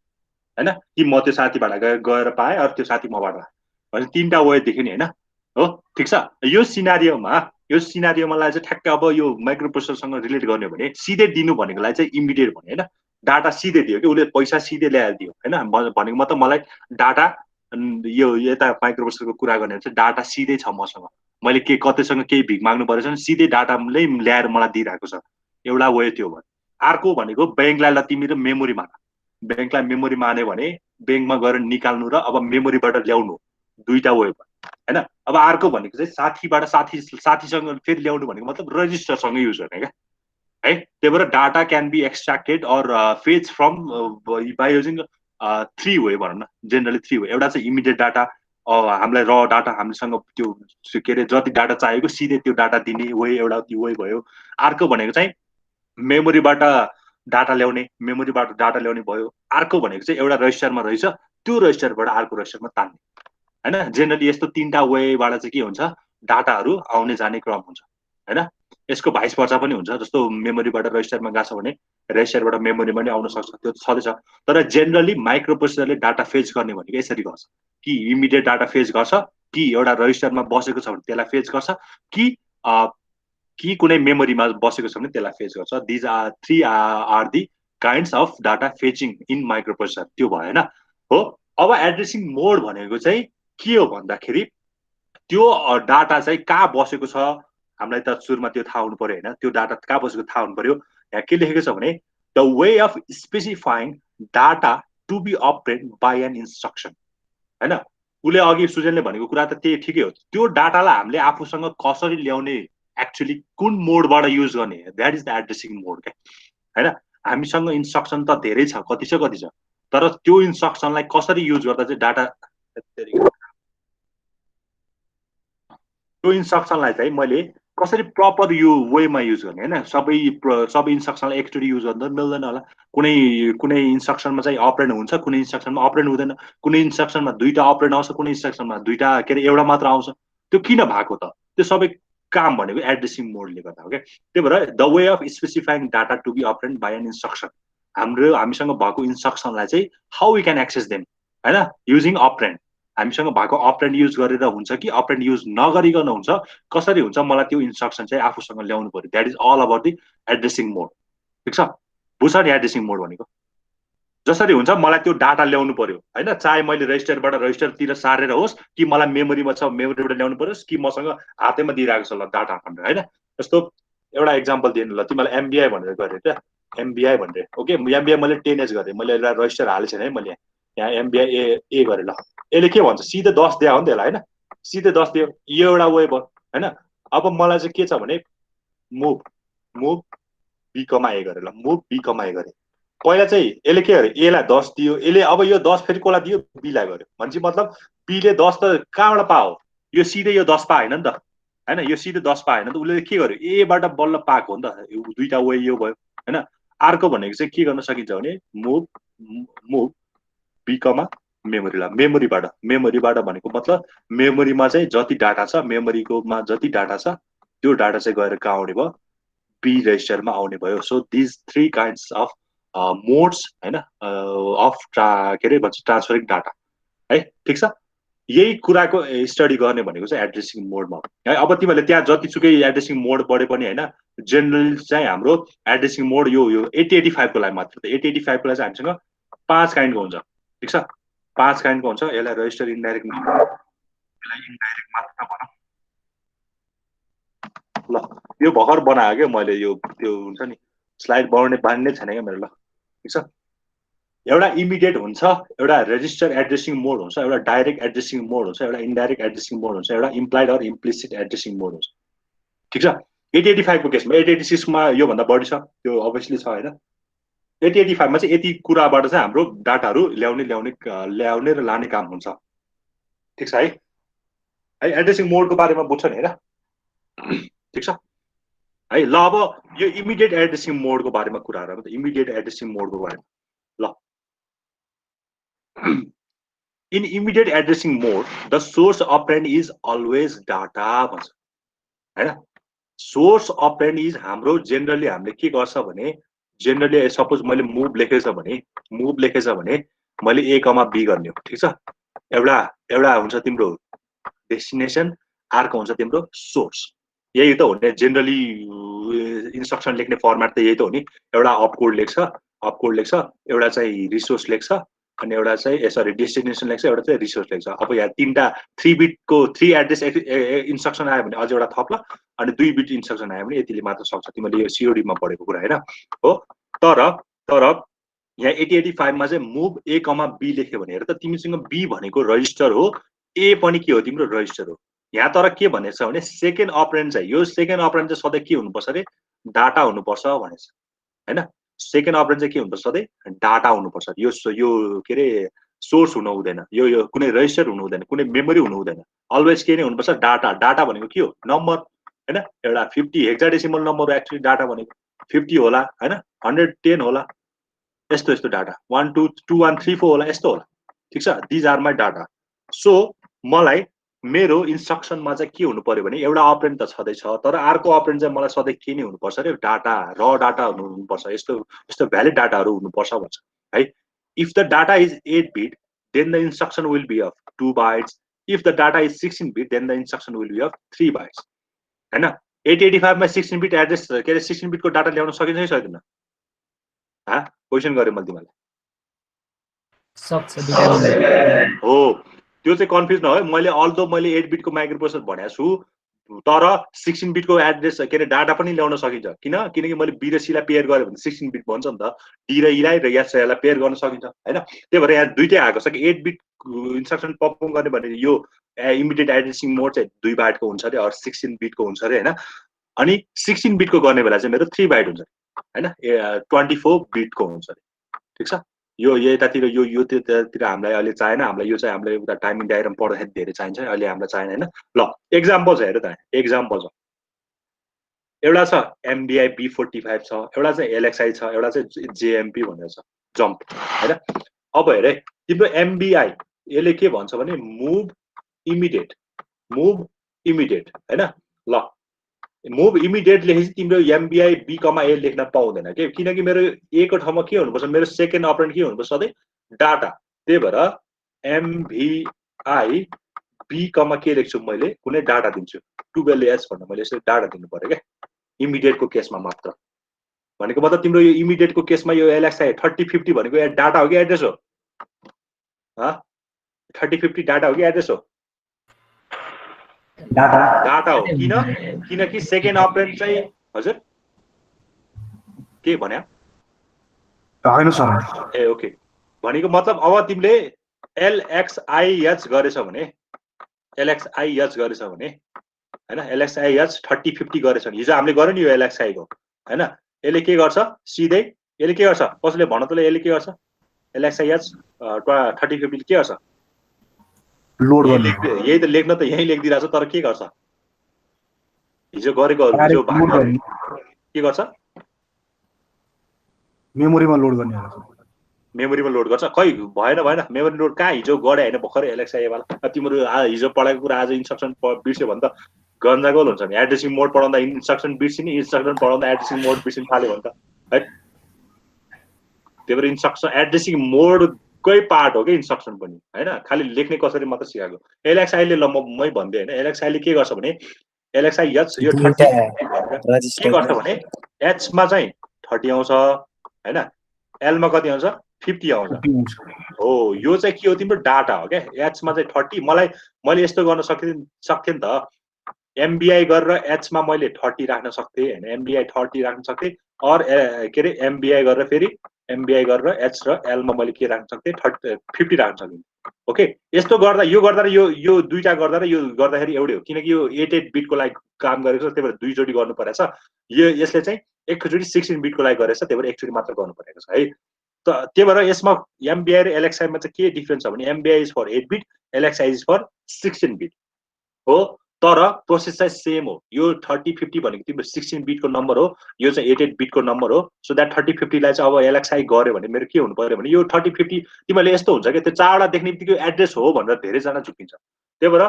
होइन कि म त्यो साथीबाट गएर पाएँ अरू त्यो साथी मबाट भने तिनवटा वे देख्यो नि होइन हो ठिक छ। यो सिनारियोमालाई चाहिँ ठ्याक्कै अब यो माइक्रोप्रोसेसरसँग रिलेट गर्ने हो भने सिधै दिनु भनेकोलाई चाहिँ इमिडिएट भने होइन डाटा सिधै दियो कि उसले पैसा सिधै ल्याएर दियो होइन भनेको मतलब मलाई डाटा यो यता माइक्रोप्रोसेसरको कुरा गर्ने चाहिँ डाटा सिधै छ मसँग मैले के कतैसँग केही भिख माग्नु परेछ भने सिधै डाटाले ल्याएर मलाई दिइरहेको छ एउटा वे त्यो भयो। अर्को भनेको ब्याङ्कलाई ल तिमी र मेमोरी मान ब्याङ्कलाई मेमोरी मान्यो भने ब्याङ्कमा गएर निकाल्नु र अब मेमोरीबाट ल्याउनु दुईटा वे भयो होइन। अब अर्को भनेको चाहिँ साथीबाट साथीसँग फेरि ल्याउनु भनेको मतलब रजिस्टरसँग युज गर्ने क्या है। त्यही भएर data can be extracted or fetch from by using 3 way भनौँ न जेनरली 3 वे। एउटा चाहिँ इमिडिएट डाटा हामीलाई र डाटा हामीसँग त्यो के अरे जति डाटा चाहिएको सिधै त्यो डाटा दिने वे एउटा त्यो वे भयो। अर्को भनेको चाहिँ मेमोरीबाट डाटा ल्याउने भयो। अर्को भनेको चाहिँ एउटा रजिस्टरमा रहेछ त्यो रजिस्टरबाट अर्को रजिस्टरमा तान्ने होइन। जेनरली यस्तो तीनटा वेबाट चाहिँ के हुन्छ डाटाहरू आउने जाने क्रम हुन्छ होइन। यसको भाइस वर्सा पनि हुन्छ जस्तो मेमोरीबाट रजिस्टरमा गएको छ भने रजिस्टरबाट मेमोरीमा पनि आउन सक्छ त्यो छँदैछ। तर जेनरली माइक्रोप्रोसेसरले डाटा फेच गर्ने भनेको यसरी गर्छ कि इमिडिएट डाटा फेच गर्छ कि एउटा रजिस्टरमा बसेको छ भने त्यसलाई फेच गर्छ कि कुनै मेमोरीमा बसेको छ भने त्यसलाई फेच गर्छ। These are three are the kinds of data fetching in microprocessor. त्यो भएन हो। अब एड्रेसिङ मोड भनेको चाहिँ के हो भन्दाखेरि त्यो डाटा चाहिँ कहाँ बसेको छ हामीलाई त सुरुमा त्यो थाहा हुनु पर्यो होइन। त्यो डाटा कहाँ बसेको थाहा हुनु पर्यो। यहाँ के लेखेको छ भने the way of specifying data to be operate by an instruction होइन। उसले अघि सुजनले भनेको कुरा त त्यही ठिकै हो। त्यो डाटालाई हामीले आफूसँग कसरी ल्याउने एक्चुअली कुन मोडबाट युज गर्ने द्याट इज द एड्रेसिङ मोड क्या होइन। हामीसँग इन्स्ट्रक्सन त धेरै छ कति छ तर त्यो इन्स्ट्रक्सनलाई कसरी युज गर्दा चाहिँ डाटा त्यो इन्स्ट्रक्सनलाई चाहिँ मैले कसरी प्रपर यो वेमा युज गर्ने होइन। सबै इन्स्ट्रक्सनलाई एकचोटि युज गर्दा मिल्दैन होला। कुनै इन्स्ट्रक्सनमा चाहिँ अपरेन्ड हुन्छ कुनै इन्स्ट्रक्सनमा अपरेन्ड हुँदैन। कुनै इन्स्ट्रक्सनमा दुईटा अपरेन्ड आउँछ कुनै इन्स्ट्रक्सनमा दुईटा के अरे एउटा मात्र आउँछ। त्यो किन भएको त त्यो सबै काम भनेको एड्रेसिङ मोडले गर्दा हो क्या। त्यही भएर the way of specifying data to be operand by an instruction हामीसँग भएको इन्स्ट्रक्सनलाई चाहिँ how we can access them होइन युजिङ अपरेन्ड। हामीसँग भएको अपरेन्ड युज गरेर हुन्छ कि अपरेन्ड युज नगरिकन हुन्छ कसरी हुन्छ मलाई त्यो इन्स्ट्रक्सन चाहिँ आफूसँग ल्याउनु पर्यो। That is all about the addressing mode. ठिक छ बुझ्छ नि एड्रेसिङ मोड भनेको जसरी हुन्छ मलाई त्यो डाटा ल्याउनु पर्यो होइन। चाहे मैले रजिस्टरबाट रजिस्टरतिर सारेर होस् कि मलाई मेमोरीमा छ मेमोरीबाट ल्याउनु पर्योस् कि मसँग हातैमा दिइरहेको छ ल डाटा खण्ड होइन। जस्तो एउटा इक्जाम्पल दिनु ल तिमीलाई एमबिआई भनेर गरेँ क्या एमबिआई भनेर ओके। एमबिआई मैले 10H गरेँ मैले एउटा रजिस्टर हालेको छैन है मैले यहाँ एमबिआई ए गरेँ ल। यसले के भन्छ सिधै 10 दियो हो नि त्यसलाई होइन सिधै 10 दियो यो एउटा वे भयो होइन। अब मलाई चाहिँ के छ भने मुभ बी कमा ए गरेँ ल मुभ बी कमा ए गरेँ। पहिला चाहिँ यसले के गर्यो एलाई 10 दियो यसले अब यो 10 फेरि कसलाई दियो बीलाई गर्यो भनेपछि मतलब बीले 10 त कहाँबाट पायो यो सिधै यो 10 पाएन नि त होइन। यो सिधै 10 पाएन नि त उसले के गर्यो एबाट बल्ल पाएको हो नि त दुईटा वे यो भयो होइन। अर्को भनेको चाहिँ के गर्न सकिन्छ भने मुभ बी कमा मेमोरीलाई मेमोरीबाट भनेको मतलब मेमोरीमा चाहिँ जति डाटा छ मेमोरीकोमा जति डाटा छ त्यो डाटा चाहिँ गएर कहाँ आउने भयो बी रेजिस्टरमा आउने भयो। So these three kinds of modes होइन अफ के अरे भन्छ ट्रान्सफरिङ डाटा है। ठिक छ यही कुराको स्टडी गर्ने भनेको चाहिँ एड्रेसिङ मोडमा है। अब तिमीहरूले त्यहाँ जतिसुकै एड्रेसिङ मोड बढे पनि होइन जेनरली चाहिँ हाम्रो एड्रेसिङ मोड यो 8085 को लागि मात्र 8085 को लागि चाहिँ हामीसँग 5 काइन्डको हुन्छ। ठिक छ 5 काइन्डको हुन्छ। यसलाई रजिस्टर इन्डाइरेक्ट मात्र भनौँ ल। यो भर्खर बनायो क्या मैले यो त्यो हुन्छ नि स्लाइड बाँड्ने छैन क्या मेरो ल। ठिक छ एउटा इमिडिएट हुन्छ एउटा रेजिस्टर एड्रेसिङ मोड हुन्छ एउटा डाइरेक्ट एड्रेसिङ मोड हुन्छ एउटा इन्डाइरेक्ट एड्रेसिङ मोड हुन्छ एउटा इम्प्लाइड अर इम्प्लिसिट एड्रेसिङ मोड हुन्छ। ठिक छ 8085 को केसमा 8086 मा योभन्दा बढी छ त्यो अभियसली छ होइन। 8085 मा चाहिँ यति कुराबाट चाहिँ हाम्रो डाटाहरू ल्याउने र लाने काम हुन्छ। ठिक छ है एड्रेसिङ मोडको बारेमा बुझ्छ नि होइन। ठिक छ है ल। अब यो इमिडिएट एड्रेसिङ मोडको बारेमा कुरा गरौँ त इमिडिएट एड्रेसिङ मोडको बारेमा ल। In immediate addressing mode the source operand is always data भन्छ होइन। सोर्स अपरेन्ड इज हाम्रो जेनरली हामीले के गर्छ भने जेनरली सपोज मैले मुभ लेखेछ भने मैले ए कमा बी गर्ने हो। ठिक छ एउटा हुन्छ तिम्रो डेस्टिनेसन अर्को हुन्छ तिम्रो सोर्स यही त हो नि जेनरली इन्स्ट्रक्सन लेख्ने फर्मेट त यही त हो नि। एउटा अपकोड लेख्छ एउटा चाहिँ रिसोर्स लेख्छ अनि एउटा चाहिँ सरी डेस्टिनेसन लेख्छ एउटा चाहिँ रिसोर्स लेख्छ। अब यहाँ 3 बिटको 3 एड्रेस इन्स्ट्रक्सन आयो भने अझै एउटा थप्ला अनि 2 बिट इन्स्ट्रक्सन आयो भने यतिले मात्र सक्छ। तिमीले यो सिओडीमा पढेको कुरा होइन हो। तर यहाँ 8085 मा चाहिँ मुभ ए कमा बी लेख्यो भने हेर त तिमीसँग बी भनेको रजिस्टर हो ए पनि के हो तिम्रो रजिस्टर हो। यहाँ तर के भनेको छ भने सेकेन्ड अपरेन्ड चाहिँ यो सेकेन्ड अपरेन्ड चाहिँ सधैँ के हुनुपर्छ अरे डाटा हुनुपर्छ भनेको छ होइन। सेकेन्ड अपरेन्ड चाहिँ के हुनुपर्छ सधैँ डाटा हुनुपर्छ। यो के अरे सोर्स हुनु हुँदैन यो कुनै रजिस्टर हुनु हुँदैन कुनै मेमोरी हुनु हुँदैन अलवेज के नै हुनुपर्छ डाटा भनेको के हो नम्बर होइन। एउटा 50 हेक्साडेसिमल नम्बर एक्चुअली डाटा भनेको 50 होला होइन 110 होला यस्तो डाटा 1 2 2 1 3 4 होला यस्तो होला। ठिक छ these are my data. So मलाई मेरो इन्स्ट्रक्सनमा चाहिँ के हुनु पर्यो भने एउटा अपरेन्ड त छँदैछ तर अर्को अपरेन्ड चाहिँ मलाई सधैँ के नै हुनुपर्छ अरे डाटा र डाटा हुनुपर्छ यस्तो भ्यालिड डाटाहरू हुनुपर्छ भन्छ है। If the data is 8 bit then the instruction will be of 2 bytes if the data is 16 bit then the instruction will be of 3 bytes हैन 8085 मा 16 बिट एड्रेस के अरे 16 बिट को डाटा ल्याउन सकिन्छ कि सक्दैन क्वेसन गरे मैले तिमीलाई सक्छ दुईटा हो त्यो चाहिँ कन्फ्युज नभए मैले अल्दो मैले 8 बिटको माइक्रोप्रोसेसर भनेको छु तर 16 बिटको एड्रेस के अरे डाटा पनि ल्याउन सकिन्छ किनकि मैले बी र सी लाई पेयर गरेँ भने 16 बिट भन्छ नि त डी र ई लाई र एस लाई पेयर गर्न सकिन्छ हैन त्यही भएर यहाँ दुईटै आएको छ कि 8 बिट इन्स्ट्रक्सन परफर्म गर्ने भने यो इमिडिएट एड्रेसिङ मोड चाहिँ 2 बाइटको हुन्छ रे अर 16 बिटको हुन्छ रे हैन अनि 16 बिटको गर्ने बेला चाहिँ मेरो 3 बाइट हुन्छ हैन 24 बिटको हुन्छ रे ठीक छ यो यतातिर यो त्यतातिर हामीलाई अहिले चाहिएन हामीलाई यो चाहिँ हामीलाई उता टाइमिङ डायग्राम पढ्दाखेरि धेरै चाहिन्छ अहिले हामीलाई चाहिएन हैन ल एक्जाम्पल छ हेर त एक्जाम्पल छ एउटा छ MBI B45 छ एउटा चाहिँ LXI छ एउटा चाहिँ JMP भनेर छ जम्प हैन अब हेरे तिम्रो MBI यसले के भन्छ भने मुभ इमिडिएट हैन ल मुभ इमिडिएट लेखेपछि तिम्रो MBI B, A लेख्न पाउँदैन के किनकि मेरो A को ठाउँमा के हुनुपर्छ मेरो सेकेन्ड अपरेन्ड के हुनुपर्छ सधैँ डाटा त्यही भएर MBI B, के लेख्छु मैले कुनै डाटा दिन्छु 12H भन्दा मैले यसरी डाटा दिनु पर्यो के इमिडिएटको केसमा मात्र भनेको मतलब तिम्रो यो इमिडिएटको केसमा यो LXI 3050 भनेको डाटा हो कि एड्रेस हो 3050 डाटा हो कि एड्रेस हो डाटा हो किनकि सेकेन्ड अपरेन्ड चाहिँ हजुर के भन्या हैन सर ए ओके भनेको मतलब अब तिमीले LXIH गरेछ भने हैन LXIH 3050 गरेछ भने हिजो हामीले गर्यो नि यो LXI को हैन यसले के गर्छ सिधै यसले के गर्छ कसले भन त यसले के गर्छ LXIH 3050 के गर्छ लोड गर्ने यही त लेख्न त यही लेखिदिरहेछ तर के गर्छ हिजो गरेको हिजो के गर्छ मेमोरीमा लोड गर्ने मेमोरीमा लोड गर्छ खै भएन मेमोरी लोड कहाँ हिजो गरे हैन भर्खरै LXI वाला तिम्रो हिजो पढाएको कुरा आज इन्स्ट्रक्सन बिर्स्यो भने त गन्जागोल हुन्छ नि एड्रेसिङ मोड पढाउँदा इन्स्ट्रक्सन बिर्सिने इन्स्ट्रक्सन पढाउँदा एड्रेसिङ मोड बिर्सिन थाल्यो भने त है त्यही भएर इन्स्ट्रक्सन एड्रेसिङ मोडकै पार्ट हो कि इन्स्ट्रक्सन पनि हैन खालि लेख्ने कसरी मात्र सिकाएको LXI ले ल मै भन्दै हैन LXI ले के गर्छ भने LXI यो 30 के गर्छ भने H मा चाहिँ 30 आउँछ हैन L मा कति आउँछ 50 आउँछ हो यो चाहिँ के हो तिम्रो डाटा हो क्या H मा चाहिँ 30 मैले यस्तो गर्न सक्थे नि त MBI गरेर H मा मैले 30 राख्न सक्थे हैन MBI 30 राख्न सक्थे और के रे MBI गरेर फेरि MBI गरेर H र L मा मैले के राख्न सक्थे 50 राख्न सक्थे ओके यस्तो गर्दा यो दुईटा गर्दा र यो गर्दाखेरि एउटै हो किनकि यो 8 बिटको लागि काम गरेको छ त्यही भएर दुई जोडी गर्नु परेछ यसले चाहिँ एकचोटी 16 बिटको लागि गरेछ त्यही भएर एकचोटी मात्र गर्नु परेको छ है त त्यही भएर यसमा MBI र LXI मा चाहिँ के डिफरेन्स छ भने MBI is for 8 bit LXI is for 16 bit हो तर प्रोसेस चाहिँ सेम हो यो 3050 भनेको तिम्रो 16 बिटको नम्बर हो यो चाहिँ 88 बिटको नम्बर हो सो दैट 3050 लाई चाहिँ अब LXI गर्यो भने मेरो के हुनु पर्यो भने यो 3050 तिमीले यस्तो हुन्छ कि त्यो चारवटा देख्ने बित्तिकै एड्रेस हो भनेर धेरै जना झुकिन्छ त्यही भएर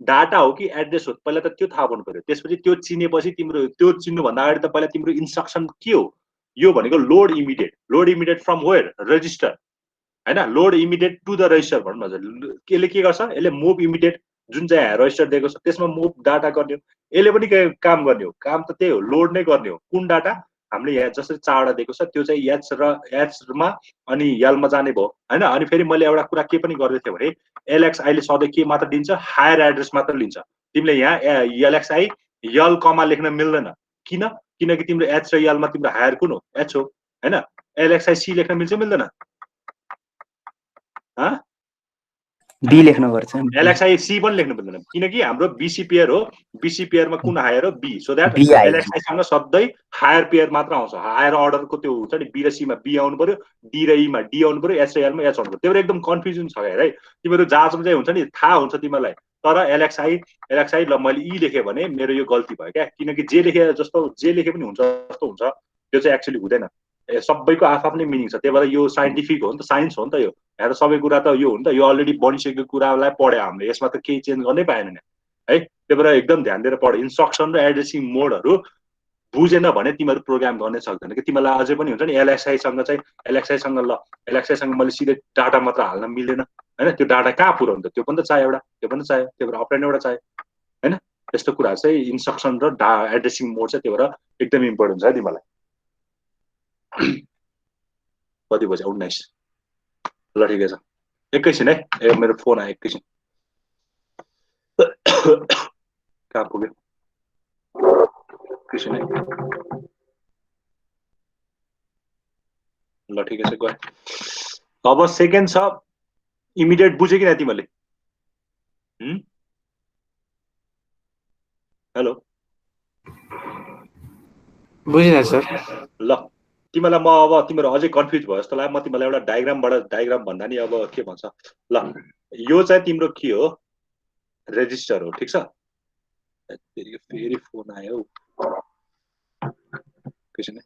डाटा हो कि एड्रेस हो पहिला त त्यो थाहा पाउनु पर्यो त्यसपछि त्यो चिनेपछि तिम्रो त्यो चिन्नु भन्दा अगाडि त पहिला तिम्रो इन्स्ट्रक्सन के हो यो भनेको load immediate from where register हैन load immediate to the register भन्नु हजुर यसले के गर्छ यसले मुभ इमिडिएट जुन चाहिँ रजिस्टर दिएको छ त्यसमा मुभ डाटा गर्ने हो यसले पनि काम गर्ने हो काम त त्यही हो लोड नै गर्ने हो कुन डाटा हामीले यहाँ जसरी चारवटा दिएको छ त्यो चाहिँ एच मा अनि यल मा जाने भयो हैन अनि फेरि मैले एउटा कुरा के पनि गर्दै थिएँ भने LXI ले सधैँ के मात्र दिन्छ हायर एड्रेस मात्र लिन्छ तिमीले यहाँ LXI यल कमा लेख्न मिल्दैन किनकि तिम्रो एच र यल मा तिम्रो हायर कुन हो एच हो हैन LXI सी लेख्न मिल्छ मिल्दैन बी लेख्नु पर्छ LXI सी पनि लेख्नु पर्दैन किनकि हाम्रो BC पेयर हो BC पेयर मा कुन हायर हो B सो दैट LXI सँग सधैँ हायर पेयर मात्र आउँछ हायर अर्डरको त्यो हुन्छ नि B र C मा B आउनु पर्यो D र E मा D आउनु पर्यो H र L मा H आउनु पर्यो त्यही भएर एकदम कन्फ्युजन छ यार है तिमीहरु जाँचमा चाहिँ हुन्छ नि थाहा हुन्छ तिमीलाई तर LXI ल मैले E लेखे भने मेरो यो गल्ती भयो क्या किनकि जे लेखे पनि हुन्छ जस्तो हुन्छ त्यो चाहिँ एक्चुअली हुँदैन सबैको आफ्नै मिनिङ छ त्यही भएर यो साइन्टिफिक हो नि त साइन्स हो नि त यो यहाँ सबै कुरा त यो हो नि त यो अलरेडी बनिसकेको कुरालाई पढ्यो हामीले यसमा त केही चेन्ज गर्नै पाएन है त्यही भएर एकदम ध्यान दिएर पढ इन्स्ट्रक्सन र एड्रेसिङ मोडहरू बुझेन भने तिमीहरू प्रोग्राम गर्नै सक्दैन कि तिमीलाई अझै पनि हुन्छ नि एलएक्सआईसँग चाहिँ एलएक्सआईसँग मैले सिधै डाटा मात्र हाल्न मिलेन होइन त्यो डाटा कहाँ पुऱ्याउनु त त्यो पनि त चाहियो एउटा त्यो पनि चाहियो त्यो भएर अपरेन्ड एउटा चाहियो होइन त्यस्तो कुरा चाहिँ इन्स्ट्रक्सन र एड्रेसिङ मोड चाहिँ त्यो भएर एकदम इम्पोर्टेन्ट छ है तिमीलाई कति बज्यो 19 ल ठिकै छ एकैछिन है ए मेरो फोन आयो एकैछिन कहाँ पुग्यो एकैछिन है ल ठिकै छ गयो अब सेकेन्ड छ इमिडिएट बुझ्यो कि न तिमीले हेलो बुझिन सर ल तिमीलाई म अब तिमीहरू अझै कन्फ्युज भयो जस्तो लाग्यो म तिमीलाई एउटा डायग्राम भन्दा नि अब के भन्छ ल यो चाहिँ तिम्रो के हो रेजिस्टर हो ठिक छ फेरि फोन आयो एकैछिन है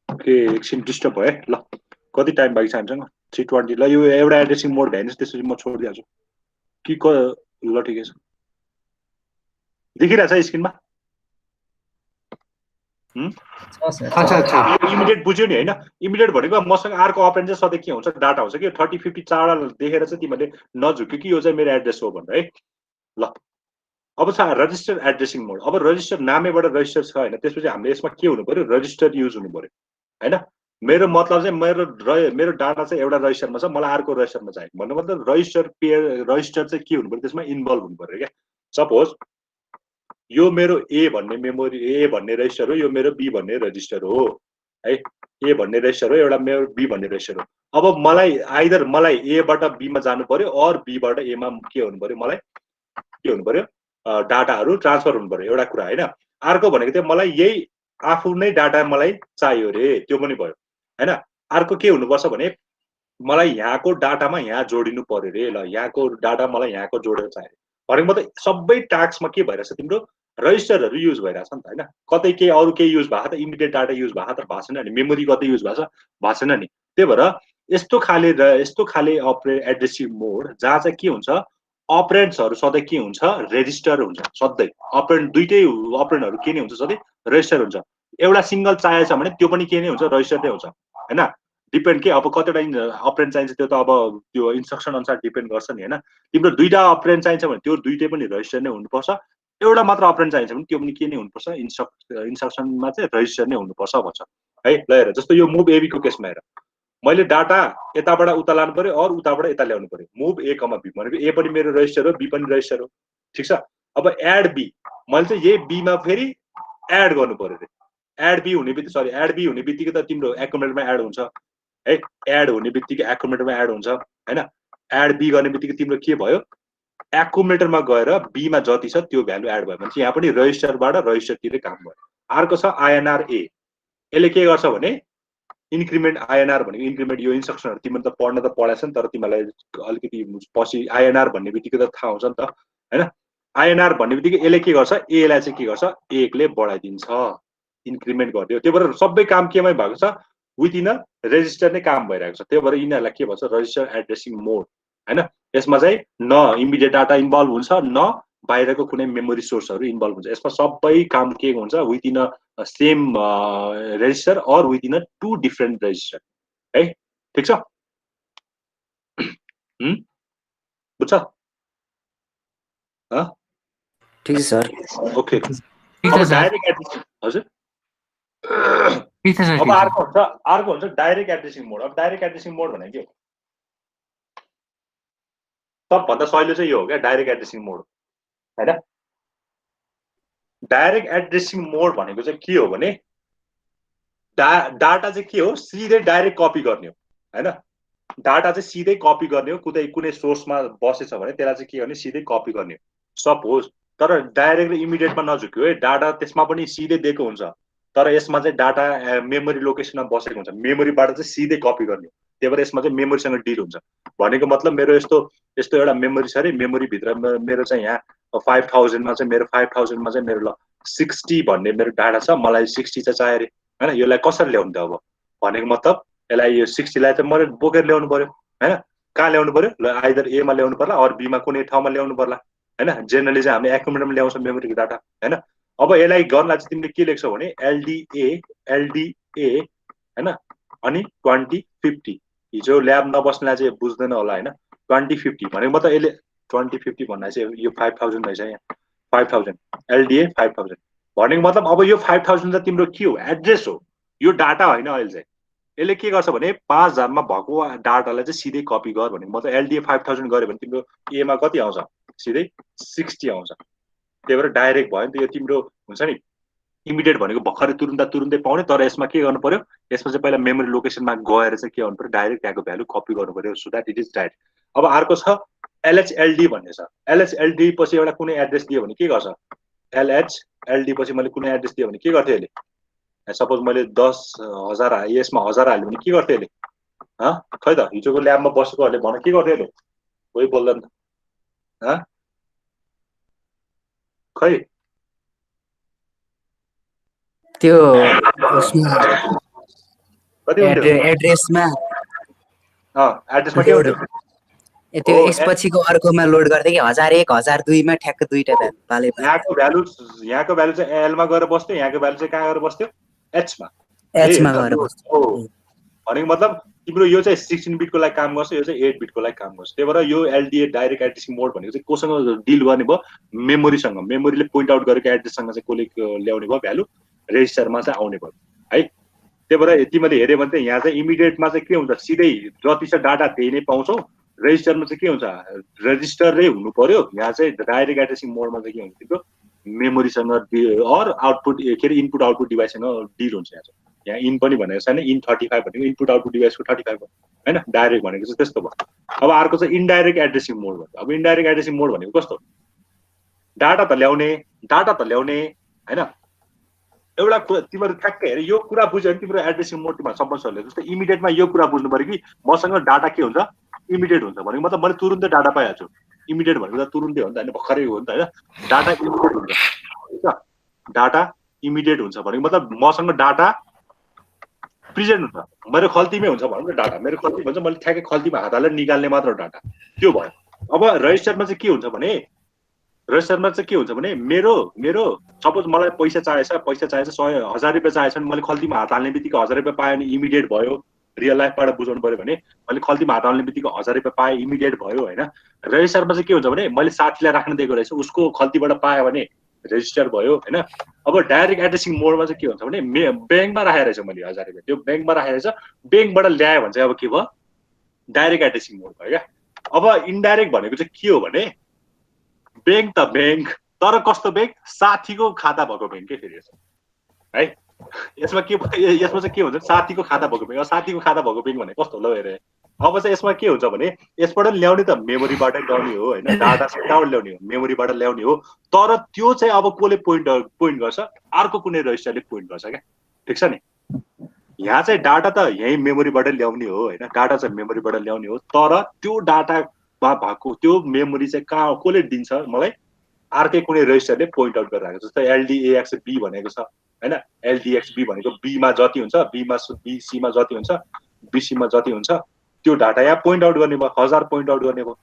ओके एकछिन डिस्टर्ब भयो है ल कति टाइम बाँकी छ हामीसँग 3:20 ल यो एउटा एड्रेसिङ मोड भ्याइन्छ त्यसपछि म छोडिदिइहाल्छु कि ल ठिकै छ देखिरहेछ स्क्रिनमा इमिडिएट बुझ्यो नि होइन इमिडिएट भनेको मसँग अर्को अपरेन्ड चाहिँ सधैँ के हुन्छ डाटा हुन्छ कि 30-50 चाडा देखेर चाहिँ तिमीले नझुक्यो कि यो चाहिँ मेरो एड्रेस हो भनेर है ल अब छ रजिस्टर एड्रेसिङ मोड अब रजिस्टर नामैबाट रजिस्टर छ होइन त्यसपछि हामीले यसमा के हुनु पर्यो रजिस्टर युज हुनु पर्यो होइन मेरो मतलब चाहिँ मेरो डाटा चाहिँ एउटा रजिस्टरमा छ मलाई अर्को रजिस्टरमा चाहियो भन्नु मतलब रजिस्टर चाहिँ के हुनु पर्यो त्यसमा इन्भल्भ हुनु पर्यो क्या सपोज यो मेरो ए भन्ने मेमोरी ए भन्ने रजिस्टर हो यो मेरो बी भन्ने रजिस्टर हो है ए भन्ने रजिस्टर हो एउटा मेरो बी भन्ने रजिस्टर हो अब मलाई आइदर मलाई एबाट बीमा जानु पर्यो अर बीबाट एमा के हुनु पर्यो मलाई के हुनु पर्यो डाटाहरू ट्रान्सफर हुनु पर्यो एउटा कुरा होइन अर्को भनेको चाहिँ मलाई यही आफू नै डाटा मलाई चाहियो रे त्यो पनि भयो होइन अर्को के हुनुपर्छ भने मलाई यहाँको डाटामा यहाँ जोडिनु पर्यो रे ल यहाँको डाटा मलाई यहाँको जोडेर चाहियो भनेको मतलब सबै टास्कमा के भइरहेछ तिम्रो रजिस्टरहरू युज भइरहेछ नि त होइन कतै केही अरू केही युज भएको त इमिडिएट डाटा युज भएको छैन नि मेमोरी कतै युज भएको छैन नि त्यही भएर यस्तो खाले एड्रेसिङ मोड जहाँ चाहिँ के हुन्छ अपरेन्ड्सहरू सधैँ के हुन्छ रेजिस्टर हुन्छ सधैँ अपरेन्ड दुइटै अपरेन्डहरू के नै हुन्छ सधैँ रेजिस्टर हुन्छ एउटा सिङ्गल चाहिएछ भने त्यो पनि के नै हुन्छ रजिस्टर नै हुन्छ होइन डिपेन्ड के अब कतिवटा अपरेन्ट चाहिन्छ त्यो त अब त्यो इन्स्ट्रक्सन अनुसार डिपेन्ड गर्छ नि होइन तिम्रो 2टा अपरेन्ट चाहिन्छ भने त्यो 2टै पनि रजिस्टर नै हुनुपर्छ एउटा मात्र अपरेन्ट चाहिन्छ भने त्यो पनि के नै हुनुपर्छ इन्स्ट्रक्सनमा चाहिँ रजिस्टर नै हुनुपर्छ भन्छ है ल हेर जस्तो यो मुभ एबी को केसमा हेर मैले डाटा यताबाट उता लानु पर्यो अरू उताबाट यता ल्याउनु पर्यो मुभ ए कमा बी भनेको ए पनि मेरो रजिस्टर हो बी पनि रजिस्टर हो ठिक छ अब एड बी मैले चाहिँ यही बीमा फेरि एड गर्नु पर्यो रे एड बी हुने बित्तिकै त तिम्रो एकुमुलेटरमा एड हुन्छ है एड हुने बित्तिकै एकुमुलेटरमा एड हुन्छ हैन एड बी गर्ने बित्तिकै तिम्रो के भयो एकुमुलेटरमा गएर बीमा जति छ त्यो भ्यालु एड भयो भने चाहिँ यहाँ पनि रजिस्टरबाट रजिस्टरतिरै काम भयो अर्को छ आइएनआर ए यसले के गर्छ भने इन्क्रिमेन्ट आइएनआर भनेको इन्क्रिमेन्ट यो इन्स्ट्रक्सनहरु तिमीले त पढ्न त पढाएछ नि तर तिमीलाई अलिकति पछि आइएनआर भन्ने बित्तिकै त थाहा हुन्छ नि त हैन आइएनआर भन्ने बित्तिकै यसले के गर्छ ए लाई चाहिँ के गर्छ 1 ले बढाइदिन्छ इन्क्रिमेन्ट गरिदियो त्यही भएर सबै काम केमै भएको छ विदिन अ रेजिस्टर नै काम भइरहेको छ त्यही भएर यिनीहरूलाई के भन्छ रजिस्टर एड्रेसिङ मोड हैन यसमा चाहिँ न इमिडिएट डाटा इन्भल्भ हुन्छ न बाहिरको कुनै मेमोरी सोर्सहरु इन्भल्भ हुन्छ यसमा सबै काम के हुन्छ within a same register or within a 2 different register है ठीक छ बुझ्छ ह ठीक छ सर ओके ठीक छ सर डाइरेक्ट एड्रेसिङ हजुर ठीक छ सर अब अर्को हुन्छ डाइरेक्ट एड्रेसिङ मोड अब डाइरेक्ट एड्रेसिङ मोड भनेको के हो सबभन्दा सजिलो चाहिँ यो हो क्या डाइरेक्ट एड्रेसिङ मोड हैन डाइरेक्ट एड्रेसिङ मोड भनेको चाहिँ के हो भने डाटा चाहिँ के हो सिधै डाइरेक्ट कपी गर्ने हो हैन डाटा चाहिँ सिधै कपी गर्ने हो कुनै सोर्समा बसेछ भने त्यसलाई चाहिँ के गर्ने सिधै कपी गर्ने हो सपोज तर डाइरेक्ट र इमिडिएटमा नझुक्यो है डाटा त्यसमा पनि सिधै दिएको हुन्छ तर यसमा चाहिँ डाटा मेमोरी लोकेसनमा बसेको हुन्छ मेमोरीबाट चाहिँ सिधै कपी गर्ने त्यही भएर यसमा चाहिँ मेमोरीसँग डिल हुन्छ भनेको मतलब मेरो यस्तो एउटा मेमोरी छ रे मेमोरी भित्र मेरो चाहिँ यहाँ 5000 मा चाहिँ मेरो 5000 मा चाहिँ मेरो ल 60 भन्ने मेरो डाटा छ मलाई 60 चाहिँ चाहियो रे हैन यसलाई कसरी ल्याउनु त अब भनेको मतलब यसलाई यो 60 लाई चाहिँ मैले बोकेर ल्याउनु पर्यो हैन कहाँ ल्याउनु पर्यो ल आइदर ए मा ल्याउनु पर्ला अर बी मा कुनै ठाउँमा ल्याउनु पर्ला हैन जेनरली चाहिँ हामी एक्युमुलेटरमा ल्याउँछौँ मेमोरीको डाटा हैन अब यसलाई गर्नलाई चाहिँ तिमीले के लेख्छौ भने एलडीए हैन अनि 2050 हिजो ल्याब नबस्नेलाई चाहिँ बुझ्दैन होला हैन 2050 भनेको मतलब यसले 2050 भन्दा चाहिँ यो 5000 रहेछ यहाँ 5000 एलडीए 5000 भनेको मतलब अब यो 5000 चाहिँ तिम्रो के हो एड्रेस हो यो डाटा होइन अहिले चाहिँ यसले के गर्छ भने 5000 मा भएको डाटालाई चाहिँ सिधै कपी गर भनेको मतलब एलडीए 5000 गर्यो भने तिम्रो ए मा कति आउँछ सिधै 60 आउँछ त्यही भएर डाइरेक्ट भयो नि त यो तिम्रो हुन्छ नि इमिडिएट भनेको भर्खरै तुरुन्तै पाउने तर यसमा के गर्नु पर्यो यसमा चाहिँ पहिला मेमोरी लोकेसनमा गएर चाहिँ के गर्नु पर्यो डाइरेक्ट त्यहाँको भ्यालु कपी गर्नु पर्यो so that it is direct अब अर्को छ एलएचएलडी भन्ने छ एलएचएलडी पछि एउटा कुनै एड्रेस दियो भने के गर्छ एलएचएलडी पछि मैले कुनै एड्रेस दियो भने के गर्थ्यो यसले सपोज मैले 10000 यसमा 1000 हाल्यो भने के गर्थ्यो यसले ह खै त हिजोको ल्याबमा बसेकोहरुले भने के गर्थ्यो यसले कोही बोल्दैन ह खै त्यो उसमा कति हुन्थ्यो एड्रेसमा एड्रेसमा के हुन्थ्यो त्यो यसपछिको अर्कोमा लोड गर्दै कि 1001 1002 मा ठ्याक्क दुईटा भ्यालु पाले यहाँको भ्यालु चाहिँ एल मा गएर बस्थ्यो यहाँको भ्यालु चाहिँ कहाँ गएर बस्थ्यो एच मा गएर बस्थ्यो भनेको मतलब तिम्रो यो चाहिँ 16 बिटको लागि काम गर्छ यो चाहिँ 8 बिटको लागि काम गर्छ त्यही भएर यो एलडीए डाइरेक्ट एड्रेसिङ मोड भनेको चाहिँ कोसँग डिल गर्ने भयो मेमोरीसँग मेमोरीले पोइन्ट आउट गरेको एड्रेससँग चाहिँ कोले ल्याउने भयो भ्यालु रेजिस्टरमा चाहिँ आउने भयो है त्यही भएर तिमीले हेर्यो भने चाहिँ यहाँ चाहिँ इमिडिएटमा चाहिँ के हुन्छ सिधै जति छ डाटा त्यही नै पाउँछौ रेजिस्टरमा चाहिँ के हुन्छ रेजिस्टरै हुनु पर्यो यहाँ चाहिँ डाइरेक्ट एड्रेसिङ मोडमा चाहिँ के हुन्छ तिम्रो मेमोरीसँग अर आउटपुट के अरे इनपुट आउटपुट डिभाइससँग डिल हुन्छ यहाँ इन पनि भनेको छैन इन 35 भनेको इनपुट आउटपुट डिभाइसको 35 हो हैन डाइरेक्ट भनेको चाहिँ त्यस्तो भयो अब अर्को चाहिँ इन्डाइरेक्ट एड्रेसिङ मोड भन्छ अब इन्डाइरेक्ट एड्रेसिङ मोड भनेको कस्तो डाटा त ल्याउने हैन एउटा तिम्रो ठ्याक्कै हेर यो कुरा बुझ्यो भने तिम्रो एड्रेसिङ मोड तिम्रो सम्बन्ध सजिलो जस्तो इमिडिएटमा यो कुरा बुझ्नु पर्यो कि मसँग डाटा के हुन्छ इमिडिएट हुन्छ भनेको मतलब मैले तुरुन्तै डाटा पाइहाल्छु इमिडिएट भनेको त तुरुन्तै हो नि त हैन भर्खरै हो नि त हैन डाटा इमिडिएट हुन्छ ठीक छ डाटा इमिडिएट हुन्छ भनेको मतलब मसँग डाटा प्रेजेन्ट हुन्छ मेरो खल्तीमै हुन्छ भनौँ न डाटा मेरो खल्ती भन्छ मैले ठ्याक्कै खल्तीमा हात हालेर निकाल्ने मात्र डाटा त्यो भयो अब रजिस्टरमा चाहिँ के हुन्छ भने मेरो सपोज मलाई पैसा चाहिएछ 1000 रुपैयाँ चाहिएछ भने मैले खल्तीमा हात हाल्ने बित्तिकै 1000 रुपैयाँ पाएँ भने इमिडिएट भयो रियल लाइफबाट बुझाउनु पऱ्यो भने मैले खल्तीमा हात हाल्ने बित्तिकै 1000 रुपियाँ पाएँ इमिडिएट भयो होइन रेजिस्टरमा चाहिँ के हुन्छ भने मैले साथीलाई राख्न दिएको रहेछ उसको खल्तीबाट पायो भने रेजिस्टर भयो होइन अब डाइरेक्ट एड्रेसिङ मोडमा चाहिँ के हुन्छ भने ब्याङ्कमा राखेर रहेछ मैले 1000 रुपियाँ त्यो ब्याङ्कमा राखेर रहेछ ब्याङ्कबाट ल्यायो भने चाहिँ अब के भयो डाइरेक्ट एड्रेसिङ मोड भयो क्या अब इन्डाइरेक्ट भनेको चाहिँ के हो भने ब्याङ्क त ब्याङ्क तर कस्तो ब्याङ्क साथीको खाता भएको ब्याङ्क के फेरि है यसमा चाहिँ के हुन्छ साथीको खाता भएको ब्याङ्क साथीको खाता भएको ब्याङ्क भने कस्तो होला हेरे अब चाहिँ यसमा के हुन्छ भने यसबाट ल्याउने त मेमोरीबाटै ल्याउने हो होइन डाटा कहाँबाट ल्याउने हो मेमोरीबाट ल्याउने हो तर त्यो चाहिँ अब कसले पोइन्ट गर्छ अर्को कुनै रजिस्टरले पोइन्ट गर्छ क्या ठिक छ नि यहाँ चाहिँ डाटा त यही मेमोरीबाट ल्याउने हो होइन डाटा चाहिँ मेमोरीबाट ल्याउने हो तर त्यो डाटामा भएको त्यो मेमोरी चाहिँ कहाँ कसले दिन्छ मलाई अर्कै कुनै रजिस्टरले पोइन्ट आउट गरिरहेको छ जस्तै LDAXB भनेको छ होइन LDXB भनेको बीमा जति हुन्छ BCमा जति हुन्छ BCमा जति हुन्छ त्यो डाटा यहाँ पोइन्ट आउट गर्ने भयो 1000 पोइन्ट आउट गर्ने भयो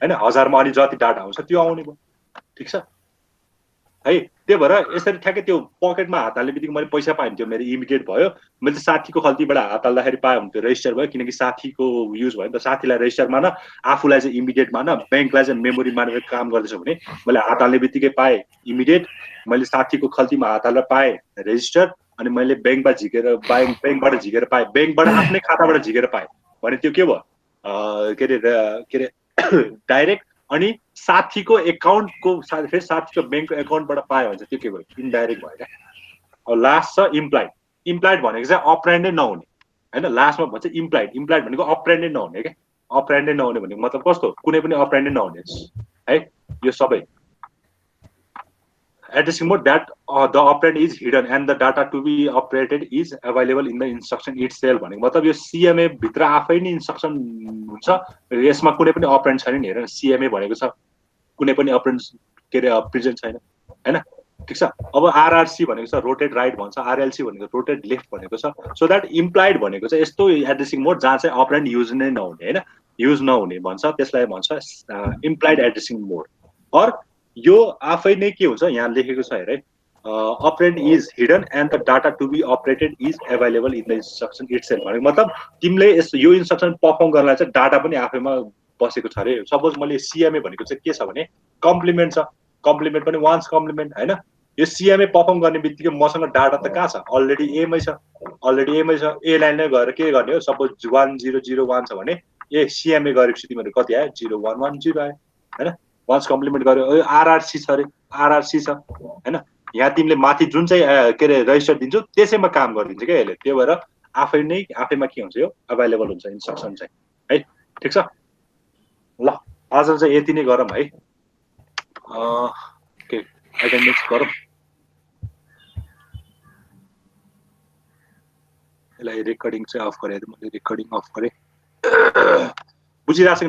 होइन 1000मा अनि जति डाटा आउँछ त्यो आउने भयो ठिक छ है त्यही भएर यसरी ठ्याक्कै त्यो पकेटमा हात हाल्ने बित्तिकै मैले पैसा पाएँ त्यो मेरो इमिडिएट भयो मैले चाहिँ साथीको खल्तीबाट हात हाल्दाखेरि पाएँ भने त्यो रेजिस्टर भयो किनकि साथीको युज भयो नि त साथीलाई रेजिस्टर मान आफूलाई चाहिँ इमिडिएट मान ब्याङ्कलाई चाहिँ मेमोरी मानेर काम गर्दैछ भने मैले हात हाल्ने बित्तिकै पाएँ इमिडिएट मैले साथीको खल्तीमा हात हालेर पाएँ रेजिस्टर अनि मैले ब्याङ्कबाट झिकेर ब्याङ्कबाट झिकेर पाएँ ब्याङ्कबाट आफ्नै खाताबाट झिकेर पाएँ भने त्यो के भयो के अरे डाइरेक्ट अनि साथीको एकाउन्टको फेरि साथीको ब्याङ्कको एकाउन्टबाट पायो भने चाहिँ त्यो के भयो इन्डाइरेक्ट भयो क्या अब लास्ट छ इम्प्लाइड भनेको चाहिँ अपरेन्डै नहुने होइन लास्टमा भन्छ इम्प्लाइड भनेको अपरेन्डै नहुने क्या अपरेन्डै नहुने भनेको मतलब कस्तो कुनै पनि अपरेन्डै नहुने है यो सबै addressing mode that the operand is hidden and the data to be operated is available in the instruction itself भनेको मतलब यो CMA भित्र आफै नै इन्स्ट्रक्सन हुन्छ यसमा कुनै पनि अपरेन्ड छैन नि हेर CMA भनेको छ कुनै पनि अपरेन्ड के अरे प्रेजेन्ट छैन हैन ठीक छ अब RRC भनेको छ रोटेट राइट भन्छ RLC भनेको रोटेट लेफ्ट भनेको छ सो दैट इम्प्लाइड भनेको चाहिँ यस्तो एड्रेसिङ मोड जहाँ चाहिँ अपरेन्ड युज नै नहुने हैन युज नहुने भन्छ त्यसलाई भन्छ इम्प्लाइड एड्रेसिङ मोड और यो आफै नै के हुन्छ यहाँ लेखेको छ हेर operand is hidden and the data to be operated is available in the instruction itself भनेको मतलब तिमीले यो इन्स्ट्रक्सन परफर्म गर्नलाई चाहिँ डाटा पनि आफैमा बसेको छ अरे सपोज मैले CMA भनेको चाहिँ के छ भने कम्प्लिमेन्ट छ कम्प्लिमेन्ट पनि वान्स कम्प्लिमेन्ट हैन यो CMA परफर्म गर्ने बित्तिकै मसँग डाटा त कहाँ छ अलरेडी एमै छ ए लाइनमै गएर के गर्ने हो सपोज 1001 छ भने ए CMA गरेपछि तिमीहरु कति आयो 0110 आयो हैन वान्स कम्प्लिमेन्ट गर्यो RRC छ अरे RRC छ हैन यहाँ तिमीले माथि जुन चाहिँ के अरे रजिस्टर दिन्छौ त्यसैमा काम गरिदिन्छ क्या यसले त्यही भएर आफैमा के हुन्छ यो अभाइलेबल हुन्छ इन्स्ट्रक्सन चाहिँ है ठीक छ ल आज चाहिँ यति नै गरौँ है के अटेन्डेन्स गरौँ यसलाई रेकर्डिङ चाहिँ अफ गरे मैले रेकर्डिङ अफ गरे बुझिरहेको छैन